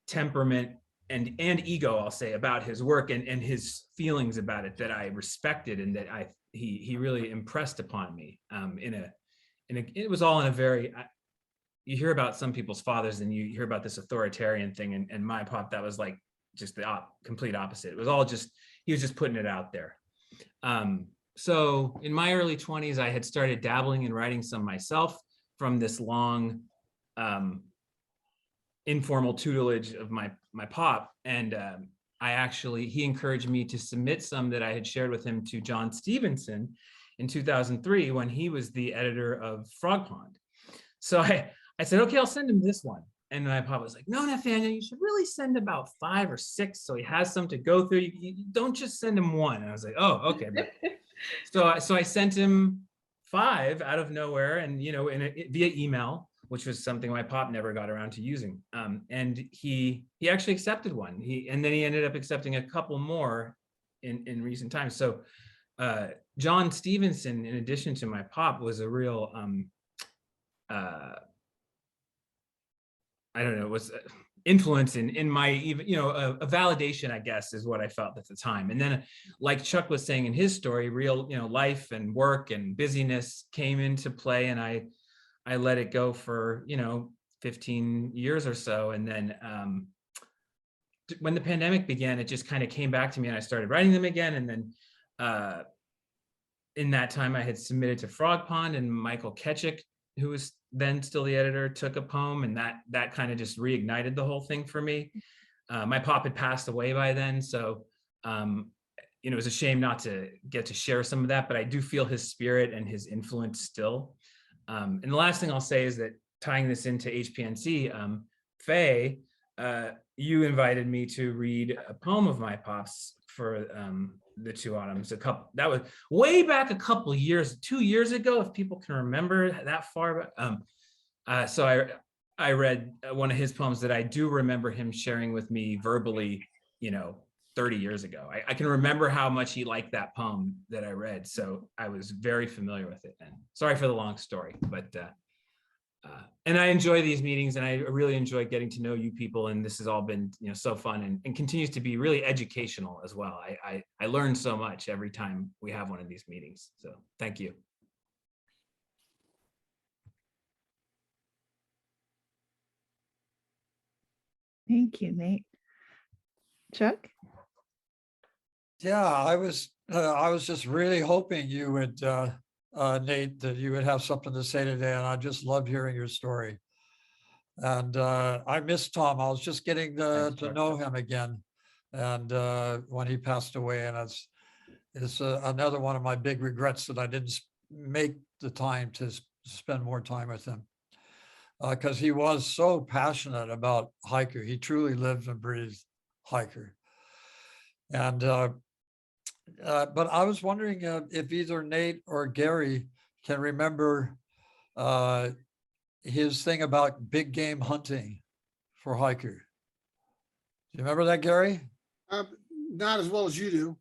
Speaker 12: temperament and ego, I'll say, about his work and his feelings about it that I respected, and that he really impressed upon me. It was all in a very, you hear about some people's fathers and you hear about this authoritarian thing, and my pop, that was like just the complete opposite. It was all just, he was just putting it out there. So in my early 20s, I had started dabbling in writing some myself from this long informal tutelage of my pop. And he encouraged me to submit some that I had shared with him to John Stevenson in 2003 when he was the editor of Frog Pond. So I said, okay, I'll send him this one. And my pop was like, no, Nathaniel, you should really send about 5 or 6 so he has some to go through. You don't just send him one. And I was like, oh, okay. So I sent him 5 out of nowhere, and via email, which was something my pop never got around to using. And he actually accepted one. And then he ended up accepting a couple more in recent times. So John Stevenson, in addition to my pop, was a real I don't know, was influence in my, even, a validation, I guess, is what I felt at the time. And then, like Chuck was saying in his story, real, life and work and busyness came into play, and I let it go for, 15 years or so. And then when the pandemic began, it just kind of came back to me, and I started writing them again. And then in that time, I had submitted to Frog Pond, and Michael Ketchick, who was then still the editor, took a poem, and that kind of just reignited the whole thing for me. My pop had passed away by then, so it was a shame not to get to share some of that, but I do feel his spirit and his influence still. And the last thing I'll say is that, tying this into HPNC, Faye, you invited me to read a poem of my pop's for the two autumns. That was way back a couple of years, 2 years ago, if people can remember that far. So I read one of his poems that I do remember him sharing with me verbally, 30 years ago. I can remember how much he liked that poem that I read. So I was very familiar with it. And sorry for the long story, but and I enjoy these meetings, and I really enjoy getting to know you people. And this has all been, so fun and continues to be really educational as well. I learn so much every time we have one of these meetings. So thank you.
Speaker 3: Thank you, Nate. Chuck?
Speaker 1: Yeah, I was just really hoping you would, Nate, that you would have something to say today, and I just loved hearing your story. And I miss Tom. I was just getting
Speaker 12: Thanks,
Speaker 1: to
Speaker 12: Chuck.
Speaker 1: know him again, and when he passed away, and it's another one of my big regrets that I didn't make the time to spend more time with him, because he was so passionate about haiku. He truly lived and breathed haiku. And but I was wondering if either Nate or Gary can remember his thing about big game hunting for haiku. Do you remember that, Gary?
Speaker 2: Not as well as you do.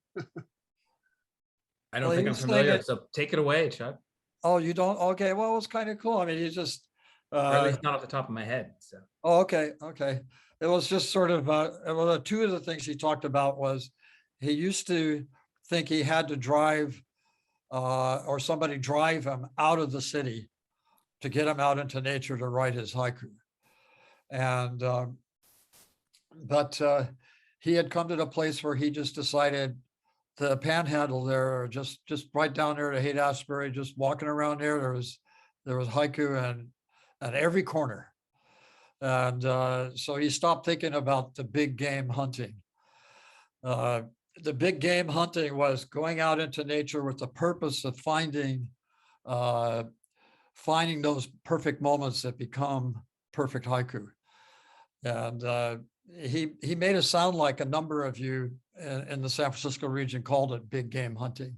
Speaker 12: I don't
Speaker 1: Well,
Speaker 12: think
Speaker 1: he
Speaker 12: I'm
Speaker 1: was saying
Speaker 12: familiar,
Speaker 1: it-
Speaker 12: so take it away, Chuck.
Speaker 1: Oh, you don't? Okay, well, it was kind of cool. I mean, he just
Speaker 12: Or at least not off the top of my head. So
Speaker 1: oh, okay. It was just sort of, well, two of the things he talked about was he used to think he had to drive or somebody drive him out of the city to get him out into nature to write his haiku. And, but he had come to the place where he just decided the panhandle there, just right down there to Haight-Ashbury, just walking around there was haiku and at every corner. And so he stopped thinking about the big game hunting. The big game hunting was going out into nature with the purpose of finding those perfect moments that become perfect haiku. And he made it sound like a number of you in the San Francisco region called it big game hunting.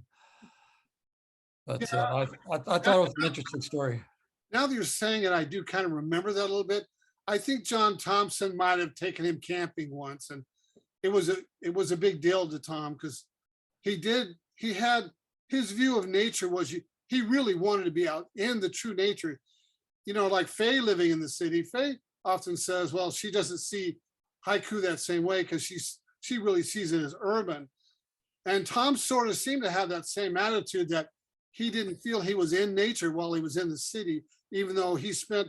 Speaker 1: But I thought it was an interesting story.
Speaker 2: Now that you're saying it, I do kind of remember that a little bit. I think John Thompson might have taken him camping once, and it was a big deal to Tom because he had his view of nature was he really wanted to be out in the true nature. Like Faye living in the city, Faye often says, well, she doesn't see haiku that same way because she really sees it as urban. And Tom sort of seemed to have that same attitude that he didn't feel he was in nature while he was in the city, even though he spent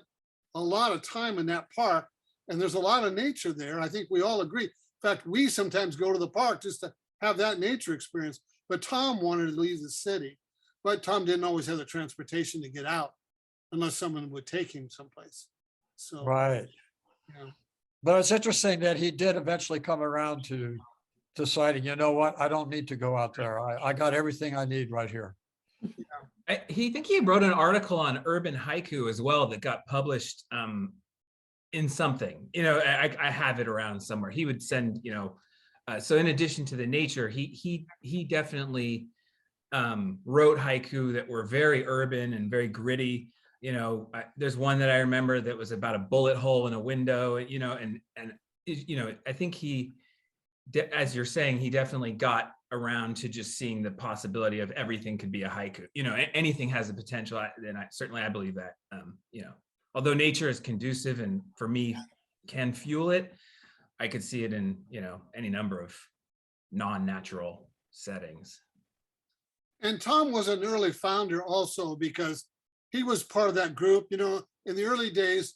Speaker 2: a lot of time in that park, and there's a lot of nature there. I think we all agree. In fact, we sometimes go to the park just to have that nature experience, but Tom wanted to leave the city, but Tom didn't always have the transportation to get out unless someone would take him someplace. So,
Speaker 1: Right.
Speaker 2: yeah.
Speaker 1: But it's interesting that he did eventually come around to deciding, you know what, I don't need to go out there. I got everything I need right here.
Speaker 12: I think he wrote an article on urban haiku as well that got published in something. I have it around somewhere. He would send, so in addition to the nature, he definitely wrote haiku that were very urban and very gritty. There's one that I remember that was about a bullet hole in a window, and I think as you're saying, he definitely got around to just seeing the possibility of everything could be a haiku. Anything has the potential, and I believe that. Although nature is conducive and for me can fuel it, I could see it in any number of non-natural settings.
Speaker 2: And Tom was an early founder also because he was part of that group. In the early days,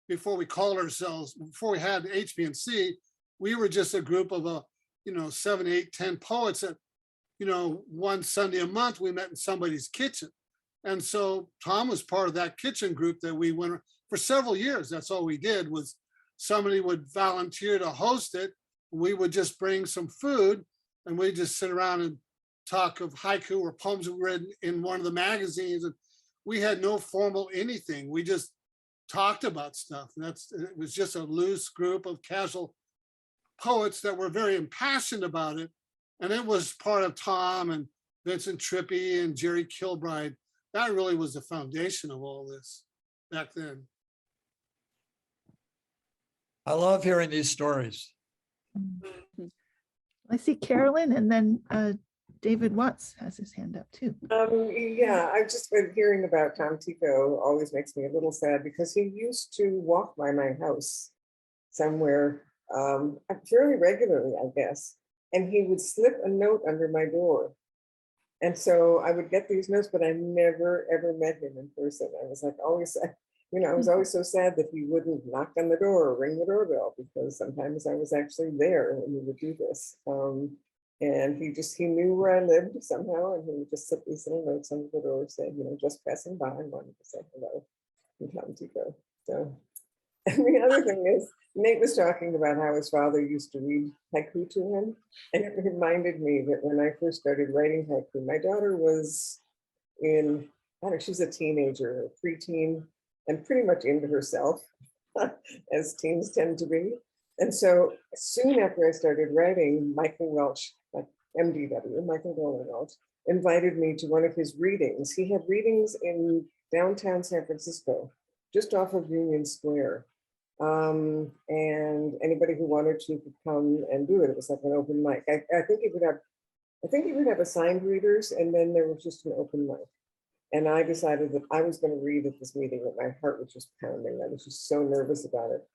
Speaker 2: before we called ourselves, before we had HPNC, we were just a group of 7, 8, 10 poets that, one Sunday a month we met in somebody's kitchen. And so Tom was part of that kitchen group that we went for several years. That's all we did was somebody would volunteer to host it. We would just bring some food and we'd just sit around and talk of haiku or poems we read in one of the magazines. And we had no formal anything. We just talked about stuff. And it was just a loose group of casual poets that were very impassioned about it, And it was part of Tom and Vincent Trippi and Jerry Kilbride. That really was the foundation of all this back then.
Speaker 1: I love hearing these stories.
Speaker 3: I see Carolyn, and then David Watts has his hand up too.
Speaker 5: Yeah, I've just been hearing about Tom Tico. Always makes me a little sad because he used to walk by my house somewhere fairly regularly, I guess. And he would slip a note under my door. And so I would get these notes, but I never, ever met him in person. I was like always, I was always so sad that he wouldn't knock on the door or ring the doorbell, because sometimes I was actually there when he would do this. And he knew where I lived somehow, and he would just slip these little notes under the door saying, just passing by and wanted to say hello from Tom Tico. So, and the other thing is, Nate was talking about how his father used to read haiku to him. And it reminded me that when I first started writing haiku, my daughter was she's a teenager, a preteen, and pretty much into herself, as teens tend to be. And so soon after I started writing, Michael Welch, MDW, Michael Welch, invited me to one of his readings. He had readings in downtown San Francisco, just off of Union Square. And anybody who wanted to could come and do it. It was like an open mic. I think he would have assigned readers, and then there was just an open mic. And I decided that I was going to read at this meeting, that my heart was just pounding. I was just so nervous about it.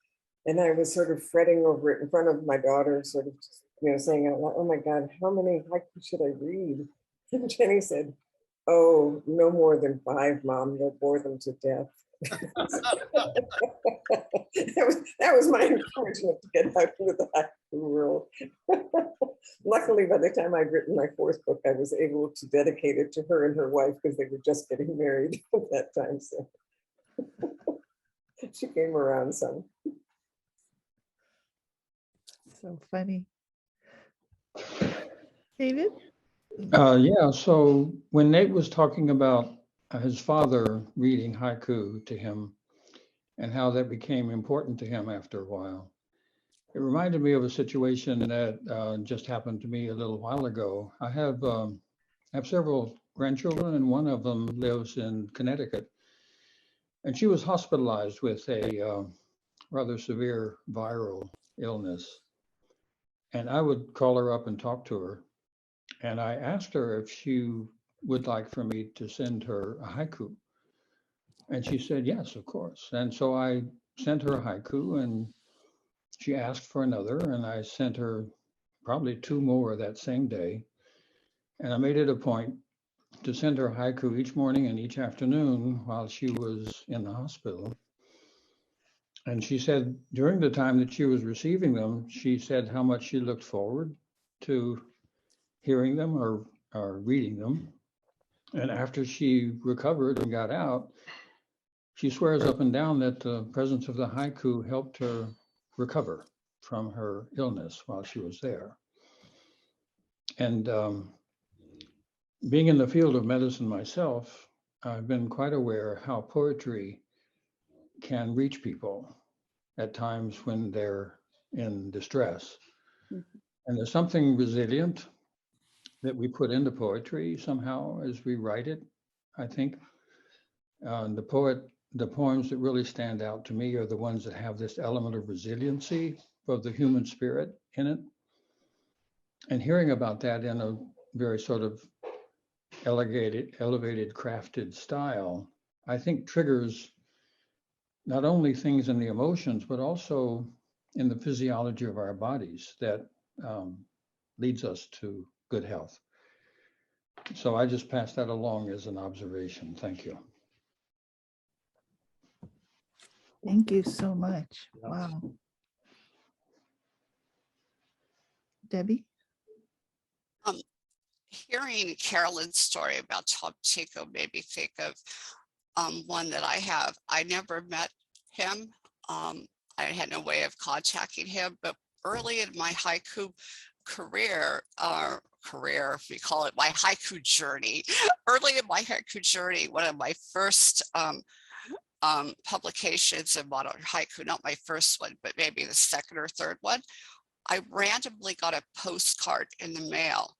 Speaker 5: And I was sort of fretting over it in front of my daughter, sort of, saying out loud, oh my God, how many haiku should I read? And Jenny said, oh, no more than 5, Mom, you'll bore them to death. that was my encouragement to get out into the haiku world. Luckily, by the time I'd written my 4th book, I was able to dedicate it to her and her wife, because they were just getting married at that time. So she came around some.
Speaker 3: So funny. David?
Speaker 13: Yeah, so when Nate was talking about his father reading haiku to him and how that became important to him after a while, it reminded me of a situation that just happened to me a little while ago. I have several grandchildren, and one of them lives in Connecticut, and she was hospitalized with a rather severe viral illness. And I would call her up and talk to her. And I asked her if she would like for me to send her a haiku. And she said, yes, of course. And so I sent her a haiku, and she asked for another, and I sent her probably 2 more that same day. And I made it a point to send her a haiku each morning and each afternoon while she was in the hospital. And she said during the time that she was receiving them, she said how much she looked forward to hearing them or reading them. And after she recovered and got out, she swears up and down that the presence of the haiku helped her recover from her illness while she was there. And being in the field of medicine myself, I've been quite aware how poetry can reach people at times when they're in distress. Mm-hmm. And there's something resilient that we put into poetry somehow as we write it, I think. The poems that really stand out to me are the ones that have this element of resiliency of the human spirit in it. And hearing about that in a very sort of elevated, crafted style, I think triggers not only things in the emotions, but also in the physiology of our bodies that leads us to good health. So I just pass that along as an observation. Thank you.
Speaker 3: Thank you so much. Wow. Debbie?
Speaker 9: Hearing Carolyn's story about Tom Tico made me think of one that I have. I never met him. I had no way of contacting him, but early in my haiku career, we call it my haiku journey. Early in my haiku journey, one of my first publications in modern haiku, not my first one, but maybe the second or third one, I randomly got a postcard in the mail,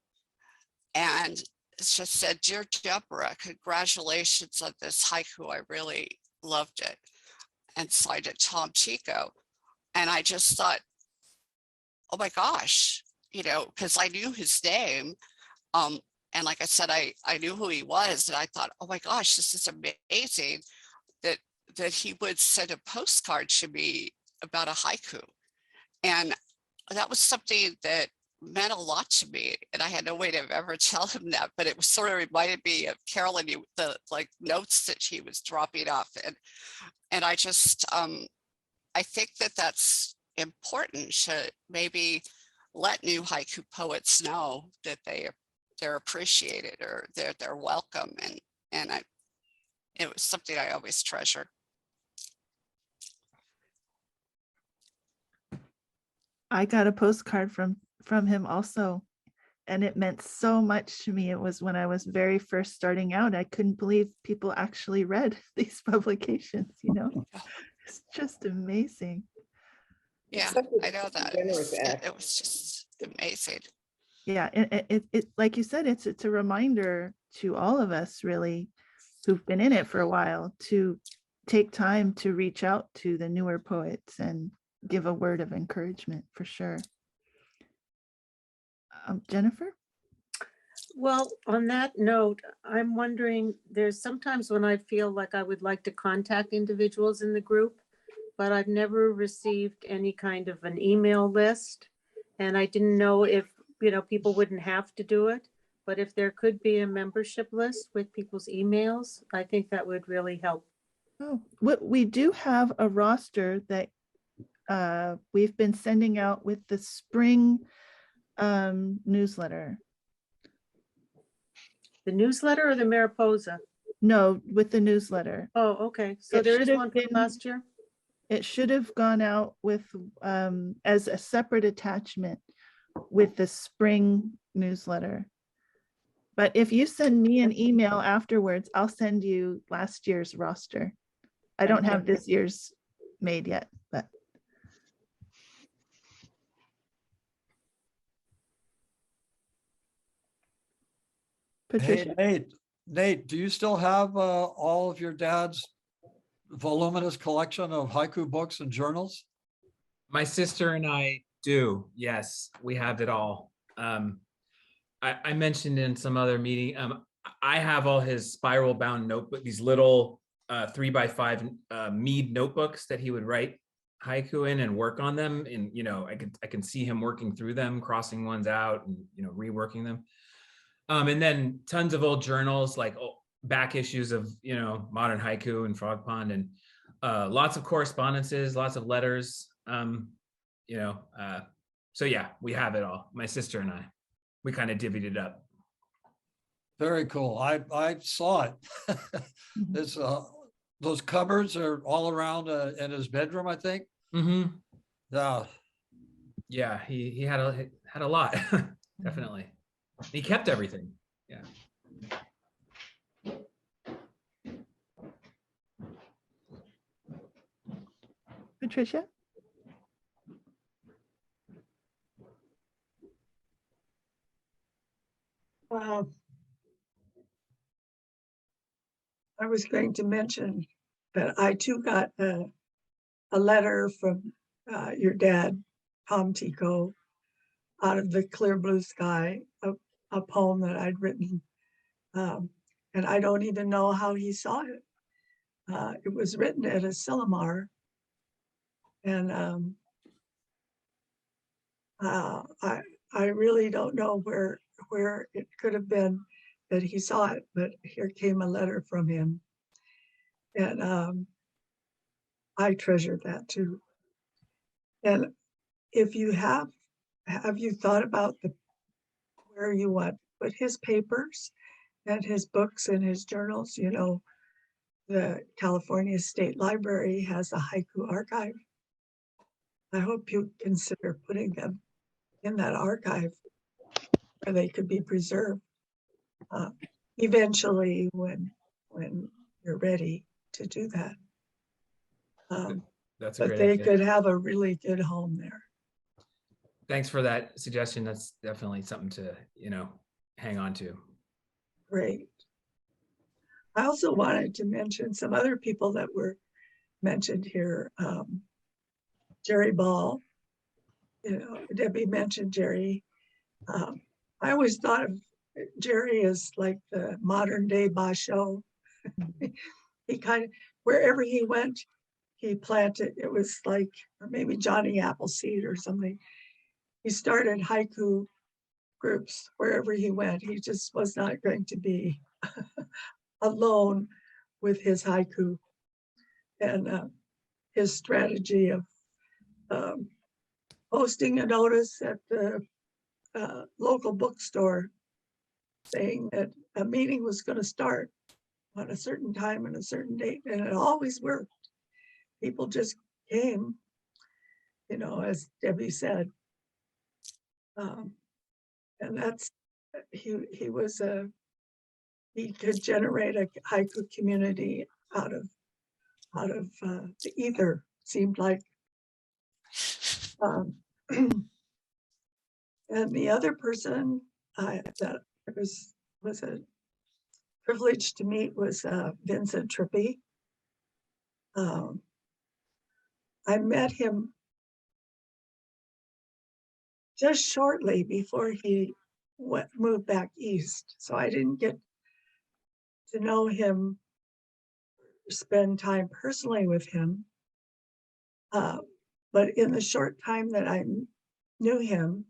Speaker 9: and it just said, "Dear Deborah, congratulations on this haiku. I really loved it," and signed it Tom Chico. And I just thought, oh my gosh, you know, because I knew his name. And like I said, I knew who he was, and I thought, oh my gosh, this is amazing that he would send a postcard to me about a haiku. And that was something that meant a lot to me. And I had no way to ever tell him that, but it was sort of reminded me of Carolyn, the like notes that he was dropping off. And I just, I think that that's important to maybe let new haiku poets know that they're appreciated, or they're welcome. And it was something I always treasure.
Speaker 3: I got a postcard from him also, and it meant so much to me. It was when I was very first starting out. I couldn't believe people actually read these publications, you know. It's just amazing.
Speaker 9: Yeah, I know that.
Speaker 5: Generous act.
Speaker 9: It was just amazing.
Speaker 3: Yeah, it like you said, it's a reminder to all of us really who've been in it for a while to take time to reach out to the newer poets and give a word of encouragement, for sure. Jennifer?
Speaker 14: Well, on that note, I'm wondering, there's sometimes when I feel like I would like to contact individuals in the group, but I've never received any kind of an email list. And I didn't know if, you know, people wouldn't have to do it, but if there could be a membership list with people's emails, I think that would really help.
Speaker 3: Oh, we do have a roster that we've been sending out with the spring newsletter.
Speaker 14: The newsletter or the Mariposa?
Speaker 3: No, with the newsletter.
Speaker 14: Oh, okay. So there is one from last year?
Speaker 3: It should have gone out with as a separate attachment with the spring newsletter. But if you send me an email afterwards, I'll send you last year's roster. I don't have this year's made yet, but. Patricia.
Speaker 1: Hey, Nate, do you still have all of your dad's voluminous collection of haiku books and journals?
Speaker 12: My sister and I do. Yes, we have it all. I mentioned in some other meeting, I have all his spiral bound notebook, these little 3x5 Mead notebooks that he would write haiku in and work on them. And, you know, I can see him working through them, crossing ones out and, you know, reworking them. And then tons of old journals, like back issues of, you know, Modern Haiku and Frog Pond, and lots of correspondences, lots of letters, you know, so yeah, we have it all. My sister and I, we kind of divvied it up.
Speaker 1: Very cool. I saw it. It's those cupboards are all around in his bedroom, I think.
Speaker 12: Mm-hmm.
Speaker 1: Yeah,
Speaker 12: he had a lot. Definitely. He kept everything. Yeah.
Speaker 3: Patricia?
Speaker 15: I was going to mention that I too got a letter from your dad, Tom Tico, out of the clear blue sky, a poem that I'd written. And I don't even know how he saw it. It was written at a Sillamar. And I really don't know where it could have been that he saw it, but here came a letter from him. And I treasure that too. And if you have you thought about where you want to put his papers and his books and his journals? You know, the California State Library has a haiku archive. I hope you consider putting them in that archive where they could be preserved eventually when you're ready to do that.
Speaker 12: That's a
Speaker 15: but
Speaker 12: great
Speaker 15: they
Speaker 12: idea.
Speaker 15: could have a really good home there.
Speaker 12: Thanks for that suggestion. That's definitely something to, hang on to.
Speaker 15: Great. I also wanted to mention some other people that were mentioned here. Jerry Ball, Debbie mentioned Jerry. I always thought of Jerry as like the modern day Basho. He kind of, wherever he went, he planted, it was like, or maybe Johnny Appleseed or something. He started haiku groups wherever he went. He just was not going to be alone with his haiku. And his strategy of posting a notice at the local bookstore saying that a meeting was going to start on a certain time and a certain date, and it always worked. People just came, as Debbie said. And that's, he could generate a haiku community out of the ether, seemed like. And the other person that was a privilege to meet was Vincent Trippi. I met him just shortly before he moved back east, so I didn't get to know him, spend time personally with him. But in the short time that I knew him,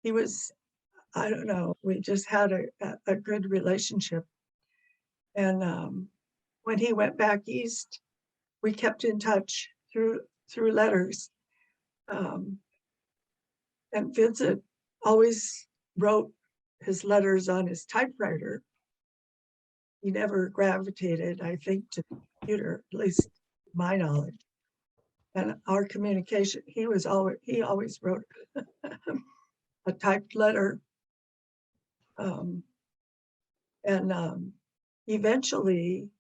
Speaker 15: he was, I don't know, we just had a good relationship. And when he went back east, we kept in touch through letters. And Vincent always wrote his letters on his typewriter. He never gravitated, I think, to the computer, at least my knowledge. And our communication, he always wrote a typed letter. Eventually,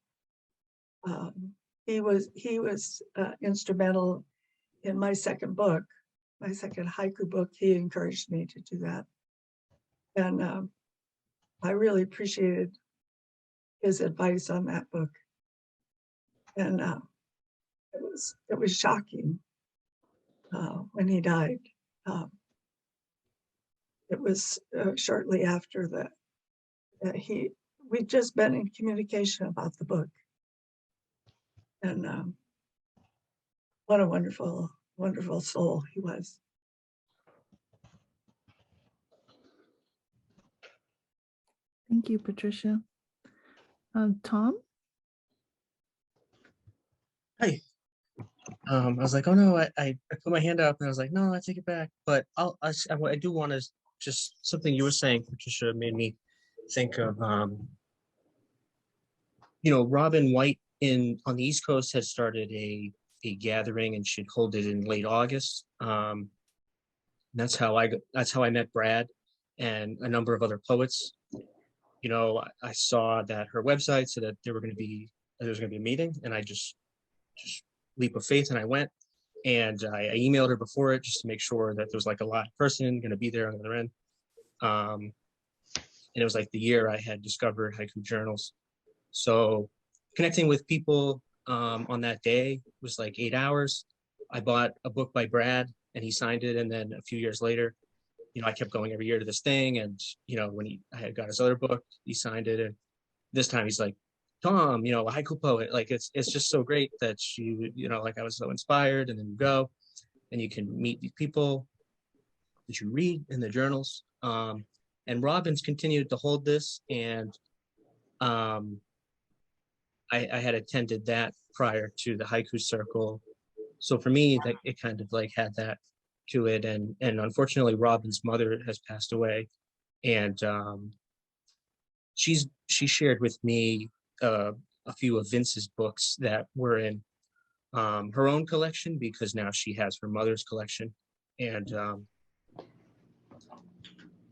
Speaker 15: he was instrumental in my second book, my second haiku book. He encouraged me to do that. And I really appreciated his advice on that book. And it was shocking when he died. It was shortly after that we'd just been in communication about the book. And what a wonderful, wonderful soul he was.
Speaker 3: Thank you, Patricia. Tom?
Speaker 16: Hi. I was like, oh no, I put my hand up and I was like, no, I take it back. But I do want to, just something you were saying, Patricia, made me think of, Robin White on the East Coast had started a gathering, and she'd hold it in late August. That's how I met Brad and a number of other poets. I saw that her website said that there was going to be a meeting, and I just leap of faith, and I went, and I emailed her before it just to make sure that there was like a live person going to be there on the other end. And it was like the year I had discovered haiku journals. So connecting with people on that day was like 8 hours. I bought a book by Brad and he signed it. And then a few years later, I kept going every year to this thing. And, when I had got his other book, he signed it. And this time he's like, Tom, a haiku poet. Like, it's just so great that I was so inspired. And then you go and you can meet these people that you read in the journals. And Robin's continued to hold this. And I had attended that prior to the haiku circle. So for me, it kind of like had that to it. And unfortunately, Robin's mother has passed away. And she shared with me a few of Vince's books that were in her own collection, because now she has her mother's collection. And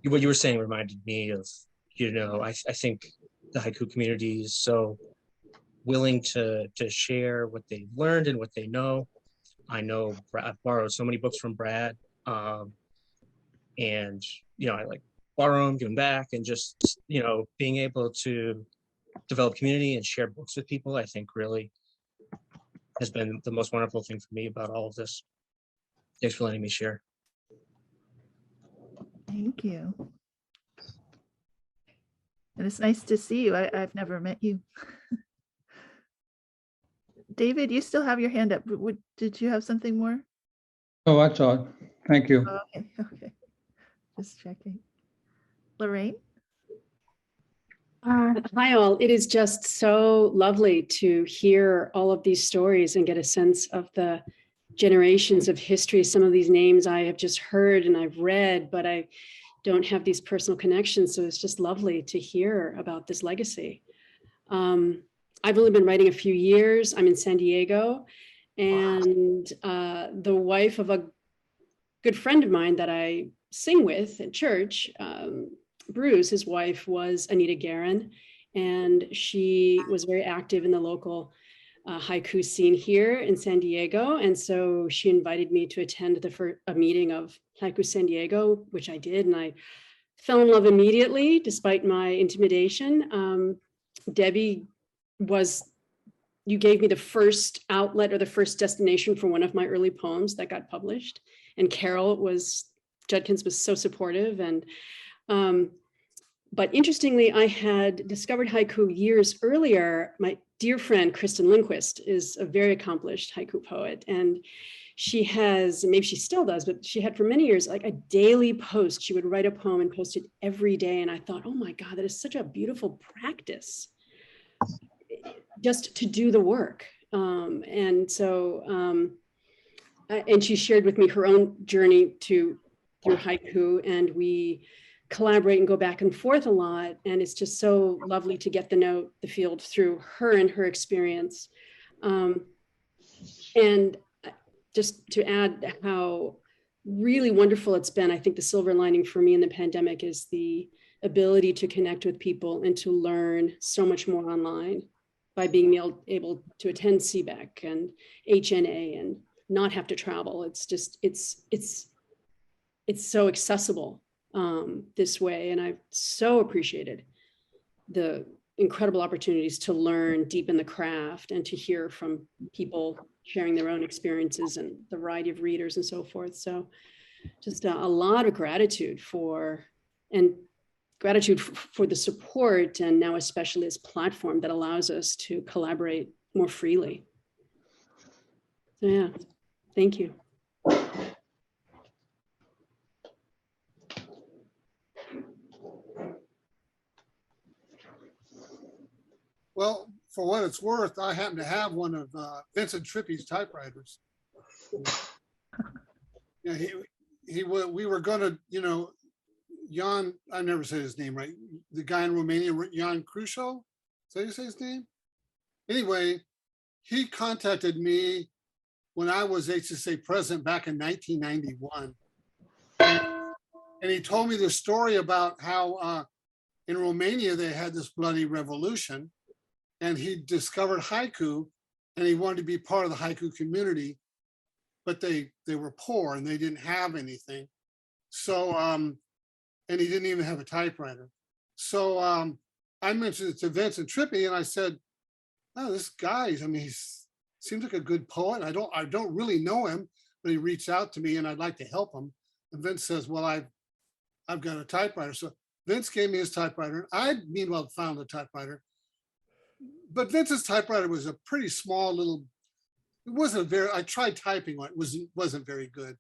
Speaker 16: what you were saying reminded me of, I think the haiku community is so willing to share what they've learned and what they know. I know I've borrowed so many books from Brad, And, I like borrow them, give them back, and just, being able to develop community and share books with people, I think really has been the most wonderful thing for me about all of this. Thanks for letting me share.
Speaker 3: Thank you. And it's nice to see you. I've never met you. David, you still have your hand up. Did you have something more?
Speaker 13: Oh, that's all. Thank you.
Speaker 3: Okay, okay. Just checking. Lorraine?
Speaker 17: Hi all. It is just so lovely to hear all of these stories and get a sense of the generations of history. Some of these names I have just heard and I've read, but I don't have these personal connections. So it's just lovely to hear about this legacy. I've only been writing a few years. I'm in San Diego, and the wife of a good friend of mine that I sing with at church, Bruce, his wife was Anita Guerin, and she was very active in the local haiku scene here in San Diego. And so she invited me to attend a meeting of Haiku San Diego, which I did, and I fell in love immediately, despite my intimidation. Debbie, you gave me the first outlet or the first destination for one of my early poems that got published. And Carol Judkins was so supportive. And but interestingly, I had discovered haiku years earlier. My dear friend, Kristen Lindquist, is a very accomplished haiku poet. And she has, maybe she still does, but she had for many years, like a daily post. She would write a poem and post it every day. And I thought, oh my God, that is such a beautiful practice just to do the work. And she shared with me her own journey through haiku, and we collaborate and go back and forth a lot. And it's just so lovely to get to know the field through her and her experience. And just to add how really wonderful it's been, I think the silver lining for me in the pandemic is the ability to connect with people and to learn so much more online by being able to attend CBEC and HNA and not have to travel. It's just, it's so accessible this way. And I've so appreciated the incredible opportunities to learn, deepen the craft, and to hear from people sharing their own experiences and the variety of readers and so forth. So just a lot of gratitude for the support, and now especially this platform that allows us to collaborate more freely. So yeah, thank you.
Speaker 2: Well, for what it's worth, I happen to have one of Vincent Trippi's typewriters. Yeah, we were gonna, Jan, I never said his name right. The guy in Romania, Jan Crusoe, is that how you say his name? Anyway, he contacted me when I was HSA president back in 1991. And he told me the story about how in Romania, they had this bloody revolution, and he discovered haiku, and he wanted to be part of the haiku community, but they were poor and they didn't have anything. So, and he didn't even have a typewriter. So I mentioned it to Vincent Trippi, and I said, oh, this guy, he seems like a good poet. I don't really know him, but he reached out to me and I'd like to help him. And Vince says, well, I've got a typewriter. So Vince gave me his typewriter. I, meanwhile, found a typewriter. But Vince's typewriter was a pretty small little, I tried typing on it, wasn't very good.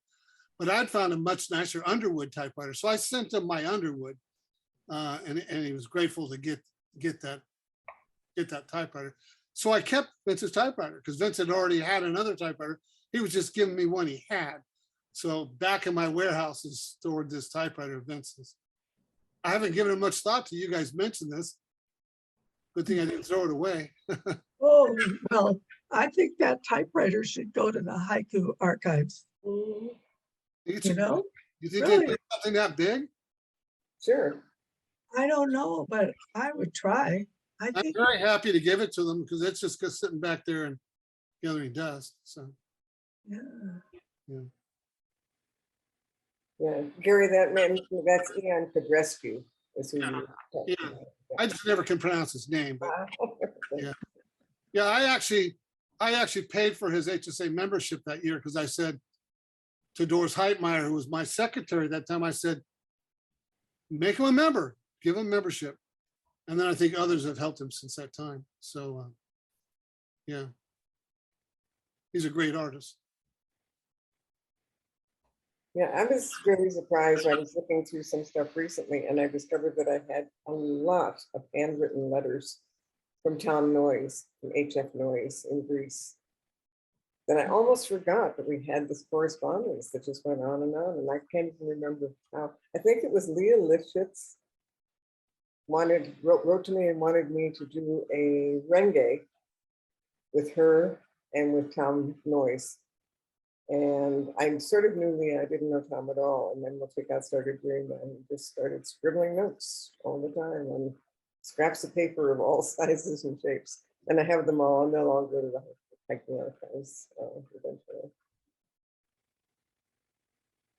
Speaker 2: But I'd found a much nicer Underwood typewriter. So I sent him my Underwood, and he was grateful to get that typewriter. So I kept Vince's typewriter because Vince had already had another typewriter. He was just giving me one he had. So back in my warehouse is stored this typewriter of Vince's. I haven't given it much thought to you guys mentioned this. Good thing I didn't throw it away.
Speaker 15: Oh, well, I think that typewriter should go to the haiku archives.
Speaker 2: You
Speaker 15: You know?
Speaker 2: You think
Speaker 15: Really?
Speaker 2: they did something that big?
Speaker 5: Sure.
Speaker 15: I don't know, but I would try.
Speaker 2: I'm very happy to give it to them because it's just sitting back there and gathering dust. So
Speaker 15: yeah.
Speaker 2: yeah.
Speaker 5: Yeah, Gary, that's Ian Pedrescu. Is who you were
Speaker 2: Yeah,
Speaker 5: talking
Speaker 2: I just never can pronounce his name, but
Speaker 5: about.
Speaker 2: yeah. Yeah, I actually paid for his HSA membership that year because I said to Doris Heitmeyer, who was my secretary at that time, I said, make him a member, give him membership. And then I think others have helped him since that time. So yeah, he's a great artist.
Speaker 5: Yeah, I was really surprised. I was looking through some stuff recently and I discovered that I had a lot of handwritten letters from Tom Noyes, from HF Noyes in Greece. Then I almost forgot that we had this correspondence that just went on, and I can't even remember how. I think it was Leah Lifshitz wrote to me and wanted me to do a renge with her and with Tom Noyes. And I sort of knew Leah, I didn't know Tom at all. And then once we got started doing that, we just started scribbling notes all the time on scraps of paper of all sizes and shapes. And I have them all, and they'll all go to the Haiku archives eventually.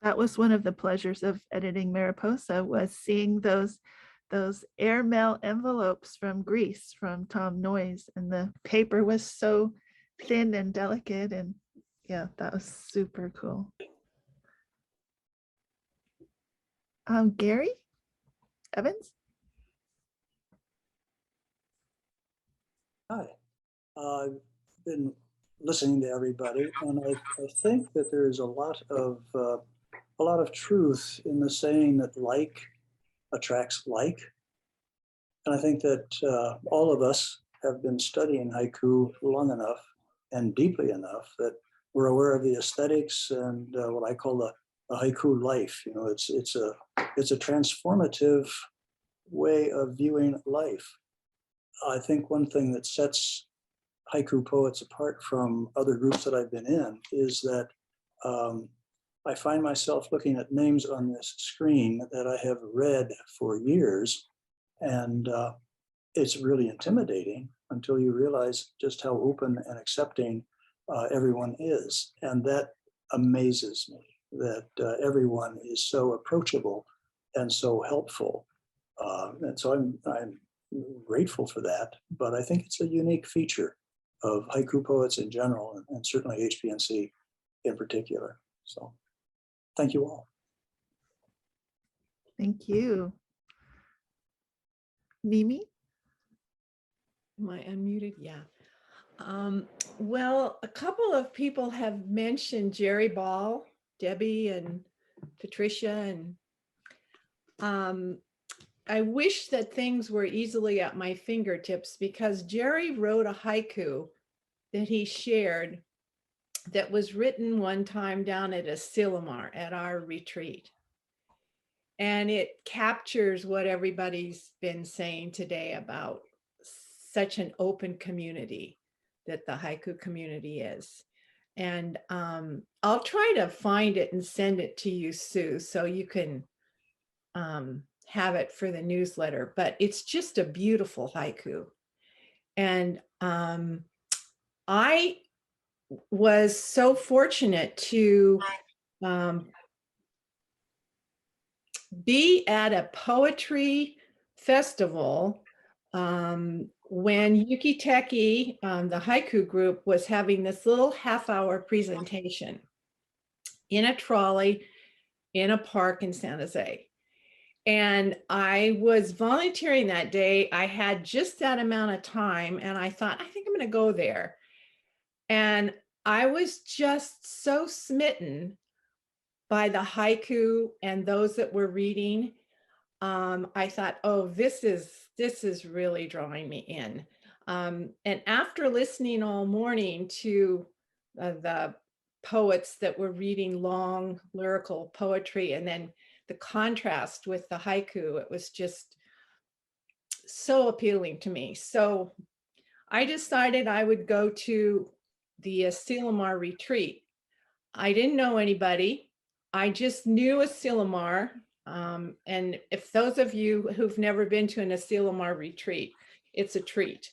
Speaker 3: That was one of the pleasures of editing Mariposa, was seeing those airmail envelopes from Greece from Tom Noyes, and the paper was so thin and delicate, and yeah, that was super cool. Gary Evans.
Speaker 18: Hi, I've been listening to everybody, and I think that there's a lot of truth in the saying that like attracts like. And I think that all of us have been studying haiku long enough and deeply enough that we're aware of the aesthetics and what I call the haiku life. You know, it's a transformative way of viewing life. I think one thing that sets haiku poets apart from other groups that I've been in is that I find myself looking at names on this screen that I have read for years, and it's really intimidating until you realize just how open and accepting everyone is. And that amazes me, that everyone is so approachable and so helpful. And so I'm grateful for that, but I think it's a unique feature of haiku poets in general, and certainly HPNC in particular. So thank you all.
Speaker 3: Thank you. Mimi?
Speaker 19: Am I unmuted? Yeah. Well, a couple of people have mentioned Jerry Ball, Debbie and Patricia, and I wish that things were easily at my fingertips, because Jerry wrote a haiku that he shared that was written one time down at Asilomar at our retreat. And it captures what everybody's been saying today about such an open community that the haiku community is. And I'll try to find it and send it to you, Sue, so you can have it for the newsletter. But it's just a beautiful haiku. And I was so fortunate to be at a poetry festival when Yuki Teki, the haiku group, was having this little half-hour presentation in a trolley in a park in San Jose. And I was volunteering that day. I had just that amount of time, and I thought, I think I'm going to go there. And I was just so smitten by the haiku and those that were reading. I thought, oh, this is really drawing me in. And after listening all morning to the poets that were reading long lyrical poetry, and then the contrast with the haiku, it was just so appealing to me. So I decided I would go to the Asilomar retreat. I didn't know anybody. I just knew Asilomar. And if those of you who've never been to an Asilomar retreat, it's a treat.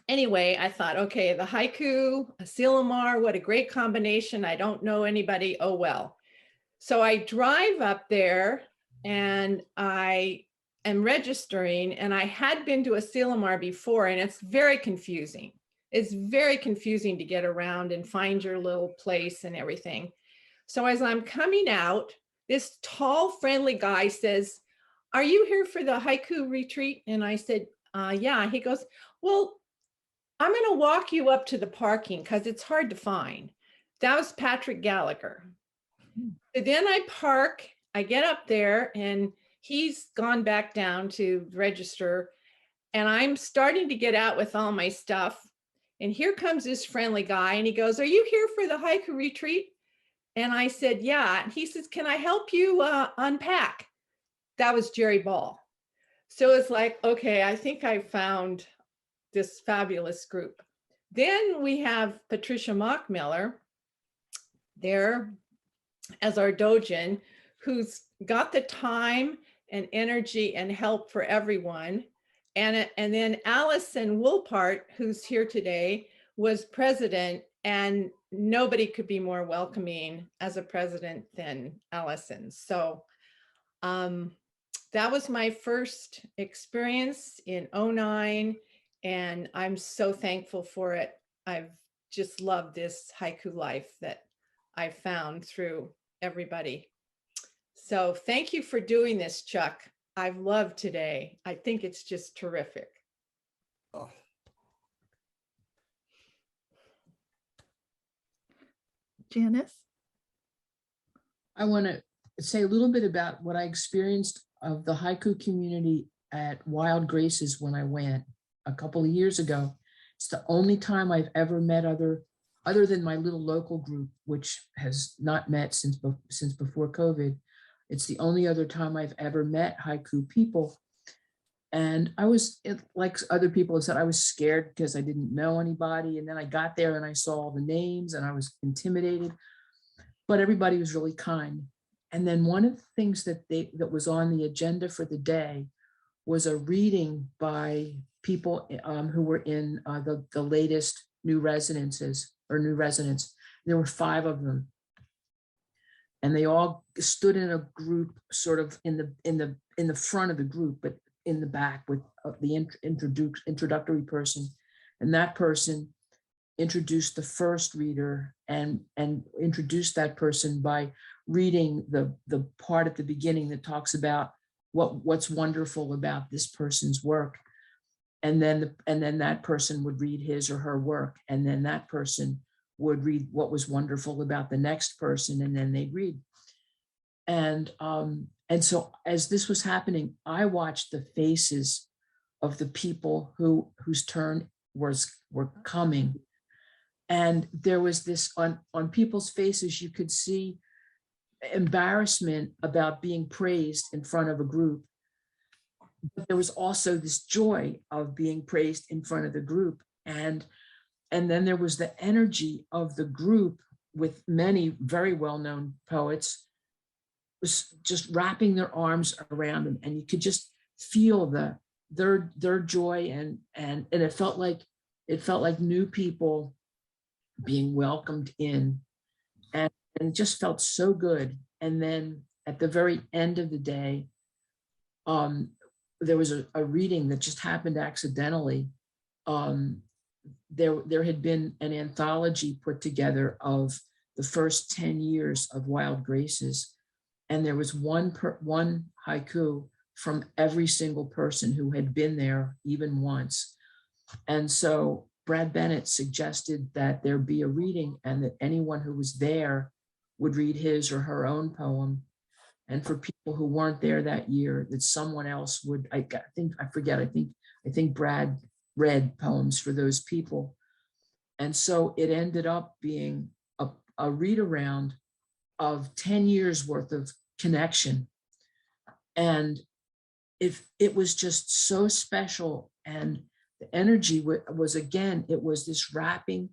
Speaker 19: Anyway, I thought, okay, the haiku, Asilomar, what a great combination. I don't know anybody. Oh, well. So I drive up there and I am registering, and I had been to a Asilomar before, and it's very confusing. It's very confusing to get around and find your little place and everything. So as I'm coming out, this tall, friendly guy says, "Are you here for the haiku retreat?" And I said, yeah. He goes, "Well, I'm going to walk you up to the parking because it's hard to find." That was Patrick Gallagher. So then I park, I get up there, and he's gone back down to register. And I'm starting to get out with all my stuff. And here comes this friendly guy, and he goes, "Are you here for the haiku retreat?" And I said, "Yeah." And he says, "Can I help you unpack?" That was Jerry Ball. So it's like, okay, I think I found this fabulous group. Then we have Patricia Mockmiller there as our Dojin, who's got the time and energy and help for everyone. And then Allison Woolpart, who's here today, was president, and nobody could be more welcoming as a president than Allison. So that was my first experience in '09, and I'm so thankful for it. I've just loved this haiku life that I found through everybody. So thank you for doing this, Chuck. I've loved today. I think it's just terrific.
Speaker 1: Oh.
Speaker 3: Janice?
Speaker 20: I want to say a little bit about what I experienced of the haiku community at Wild Graces when I went a couple of years ago. It's the only time I've ever met other than my little local group, which has not met since before COVID. It's the only other time I've ever met haiku people. And I was, like other people have said, I was scared because I didn't know anybody. And then I got there and I saw all the names and I was intimidated, but everybody was really kind. And then one of the things that was on the agenda for the day was a reading by people who were in the latest new residents. There were 5 of them, and they all stood in a group, sort of in the front of the group, but in the back with the introductory person, and that person introduced the first reader and introduced that person by reading the part at the beginning that talks about what's wonderful about this person's work. And then that person would read his or her work. And then that person would read what was wonderful about the next person, and then they'd read. And so as this was happening, I watched the faces of the people whose turn were coming. And there was this on people's faces, you could see embarrassment about being praised in front of a group. But there was also this joy of being praised in front of the group. And then there was the energy of the group with many very well-known poets was just wrapping their arms around them. And you could just feel their joy. And it felt like new people being welcomed in, and it just felt so good. And then at the very end of the day, there was a reading that just happened accidentally. There had been an anthology put together of the first 10 years of Wild Graces, and there was one haiku from every single person who had been there even once. And so Brad Bennett suggested that there be a reading, and that anyone who was there would read his or her own poem. And for people who weren't there that year, that someone else would, I think Brad read poems for those people. And so it ended up being a read around of 10 years worth of connection. And it was just so special. And the energy was, again, it was this wrapping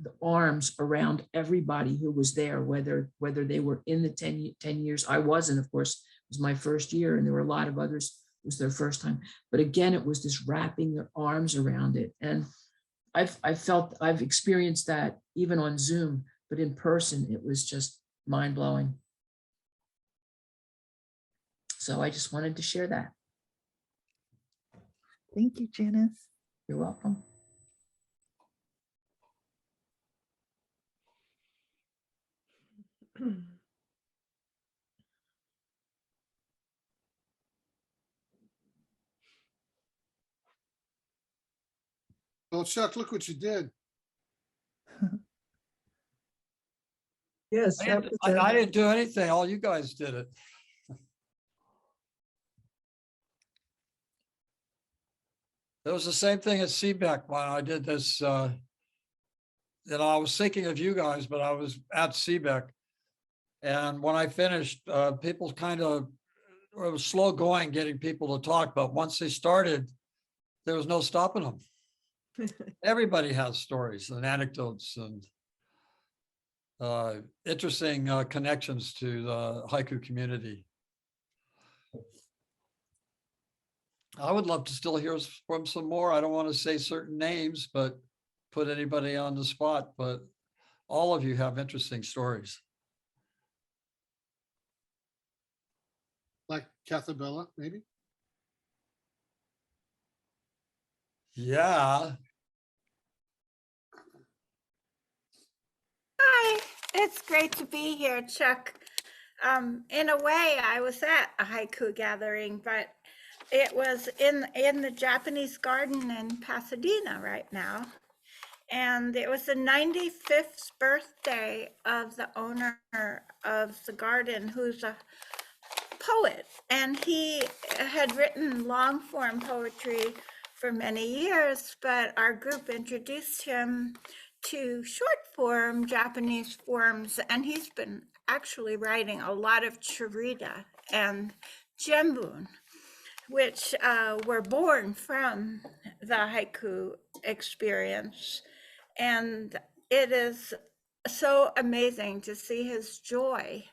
Speaker 20: the arms around everybody who was there, whether they were in the 10 years. I wasn't, of course, it was my first year, and there were a lot of others, it was their first time. But again, it was this wrapping their arms around it. And I've experienced that even on Zoom, but in person, it was just mind-blowing. So I just wanted to share that.
Speaker 3: Thank you, Janice.
Speaker 20: You're welcome.
Speaker 2: Well, Chuck, look what you did.
Speaker 15: Yes, that was
Speaker 1: I didn't do anything. All you guys did it. It was the same thing at CBEC when I did this. I was thinking of you guys, but I was at CBEC. And when I finished, people kind of, it was slow going getting people to talk, but once they started, there was no stopping them. Everybody has stories and anecdotes and interesting connections to the haiku community. I would love to still hear from some more. I don't want to say certain names, but put anybody on the spot, but all of you have interesting stories.
Speaker 2: Like Cathabella, maybe?
Speaker 1: Yeah.
Speaker 21: Hi, it's great to be here, Chuck. In a way, I was at a haiku gathering, but it was in the Japanese garden in Pasadena right now. And it was the 95th birthday of the owner of the garden, who's a poet. And he had written long form poetry for many years, but our group introduced him to short form Japanese forms. And he's been actually writing a lot of chirita and jembun, which were born from the haiku experience. And it is so amazing to see his joy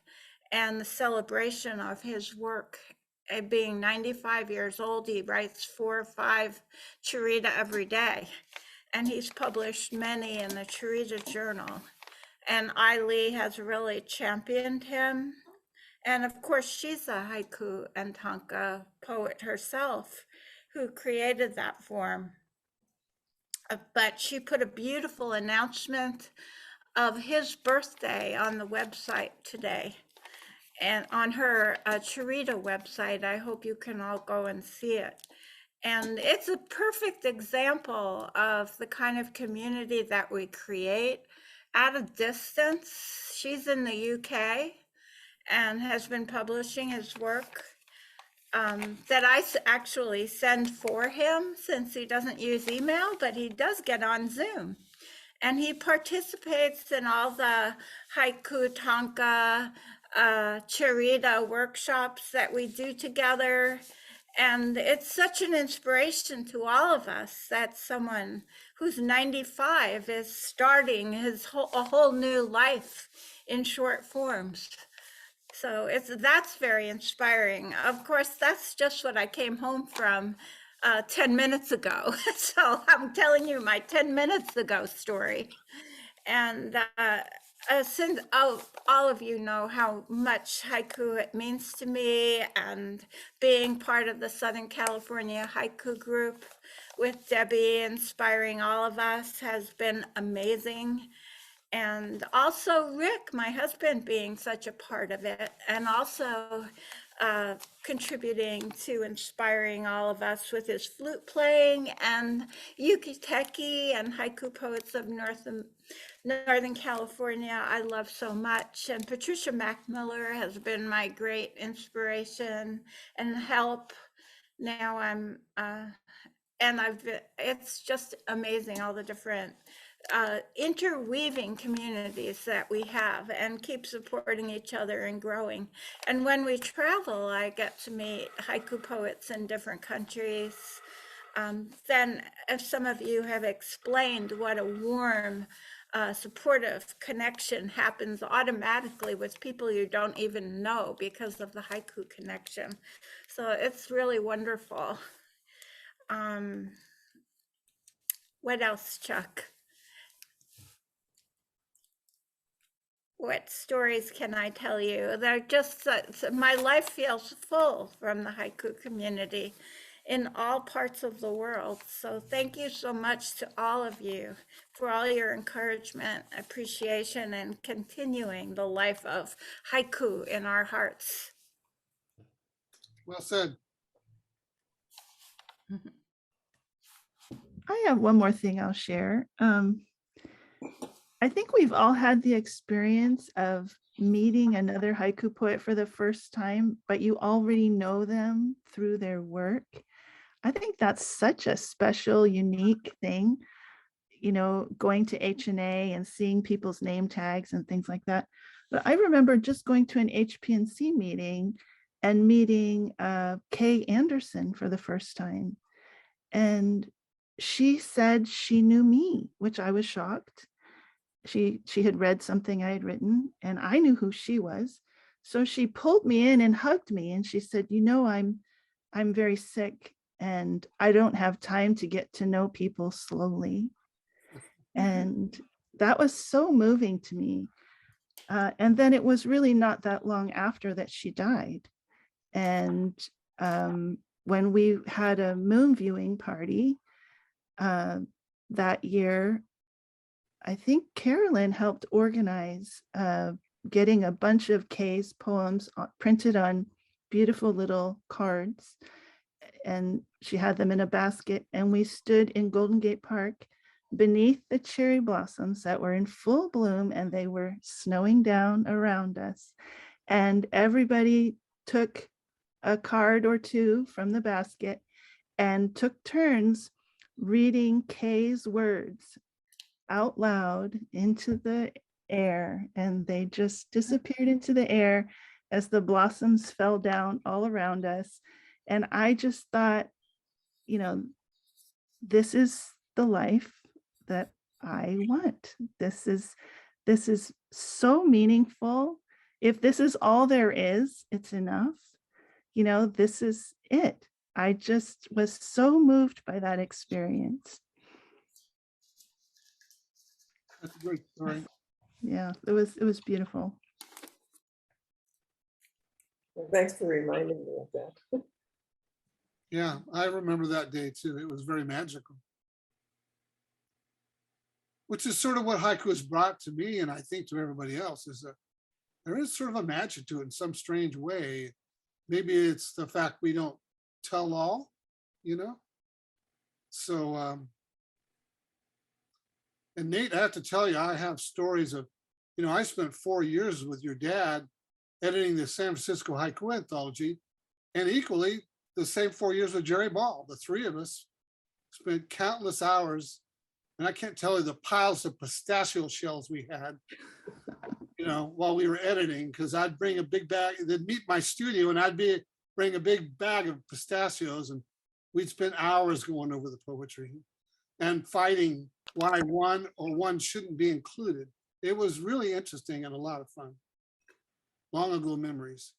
Speaker 21: and the celebration of his work. Being 95 years old, he writes 4 or 5 chirita every day. And he's published many in the Chirita Journal. And Ai has really championed him. And of course, she's a haiku and tanka poet herself who created that form. But she put a beautiful announcement of his birthday on the website today. And on her Chirita website, I hope you can all go and see it. And it's a perfect example of the kind of community that we create at a distance. She's in the UK and has been publishing his work that I actually send for him, since he doesn't use email, but he does get on Zoom. And he participates in all the haiku, tanka, chirita workshops that we do together. And it's such an inspiration to all of us that someone who's 95 is starting a whole new life in short forms. So that's very inspiring. Of course, that's just what I came home from 10 minutes ago. So I'm telling you my 10 minutes ago story. And since all of you know how much haiku it means to me, and being part of the Southern California haiku group with Debbie inspiring all of us has been amazing. And also Rick, my husband, being such a part of it, and also contributing to inspiring all of us with his flute playing, and Yuki Teki and Haiku Poets of Northern California, I love so much. And Patricia Mac-Miller has been my great inspiration and help. Now it's just amazing, all the different interweaving communities that we have, and keep supporting each other and growing. And when we travel, I get to meet haiku poets in different countries. Then, as some of you have explained, what a warm, supportive connection happens automatically with people you don't even know because of the haiku connection. So it's really wonderful. What else, Chuck? what stories can I tell you? They're just, my life feels full from the haiku community in all parts of the world. So thank you so much to all of you for all your encouragement, appreciation, and continuing the life of haiku in our hearts.
Speaker 2: Well said.
Speaker 3: I have one more thing I'll share. I think we've all had the experience of meeting another haiku poet for the first time, but you already know them through their work. I think that's such a special, unique thing, you know, going to H&A and seeing people's name tags and things like that. But I remember just going to an HPNC meeting and meeting Kay Anderson for the first time. And she said she knew me, which I was shocked. She had read something I had written and I knew who she was. So she pulled me in and hugged me and she said, you know, I'm very sick and I don't have time to get to know people slowly. And that was so moving to me. And then it was really not that long after that she died. And when we had a moon viewing party that year, I think Carolyn helped organize getting a bunch of Kay's poems printed on beautiful little cards. And she had them in a basket. And we stood in Golden Gate Park beneath the cherry blossoms that were in full bloom and they were snowing down around us. And everybody took a card or two from the basket and took turns reading Kay's words out loud into the air, and they just disappeared into the air as the blossoms fell down all around us. And I just thought, you know, this is the life that I want. This is so meaningful. If this is all there is, it's enough. You know, this is it. I just was so moved by that experience.
Speaker 2: That's a great story.
Speaker 3: Yeah, it was beautiful.
Speaker 5: Well, thanks for reminding me of that.
Speaker 2: Yeah, I remember that day too. It was very magical. Which is sort of what haiku has brought to me, and I think to everybody else, is that there is sort of a magic to it in some strange way. Maybe it's the fact we don't tell all, you know? So, and Nate, I have to tell you, I have stories of, you know, I spent 4 years with your dad editing the San Francisco Haiku Anthology, and equally the same 4 years with Jerry Ball. The three of us spent countless hours, and I can't tell you the piles of pistachio shells we had, you know, while we were editing, because I'd bring a big bag, they'd meet my studio, and bring a big bag of pistachios, and we'd spend hours going over the poetry and fighting why one or one shouldn't be included. It was really interesting and a lot of fun. Long ago memories.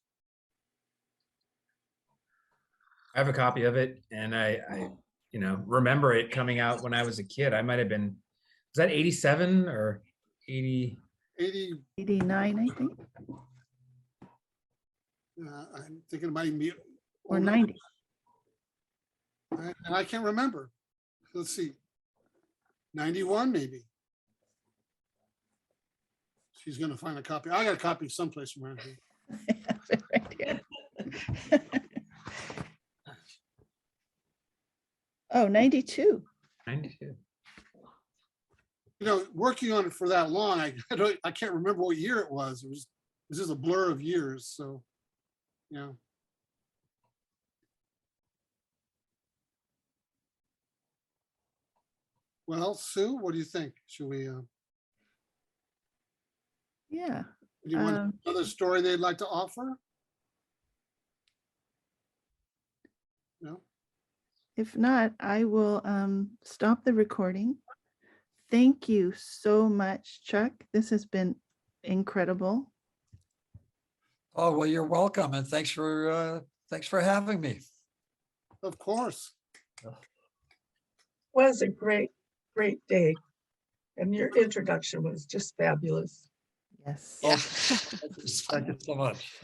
Speaker 12: I have a copy of it, and I you know, remember it coming out when I was a kid. I might have been, was that 87 or 80?
Speaker 3: 89, I think.
Speaker 2: I'm thinking it might be
Speaker 3: or 90.
Speaker 2: And I can't remember. Let's see. 91 maybe. She's going to find a copy. I got a copy someplace around here.
Speaker 3: Right here. Oh, 92.
Speaker 12: 92.
Speaker 2: You know, working on it for that long, I can't remember what year it was. It was just a blur of years. So, yeah. Well, Sue, what do you think? Should we?
Speaker 3: Yeah.
Speaker 2: Do you want another story they'd like to offer? No.
Speaker 3: If not, I will stop the recording. Thank you so much, Chuck. This has been incredible.
Speaker 1: Oh, well, you're welcome. And thanks for having me.
Speaker 2: Of course.
Speaker 15: Was a great day. And your introduction was just fabulous.
Speaker 3: Yes.
Speaker 1: Oh,
Speaker 9: Yeah. It was fun.
Speaker 1: thank you so much.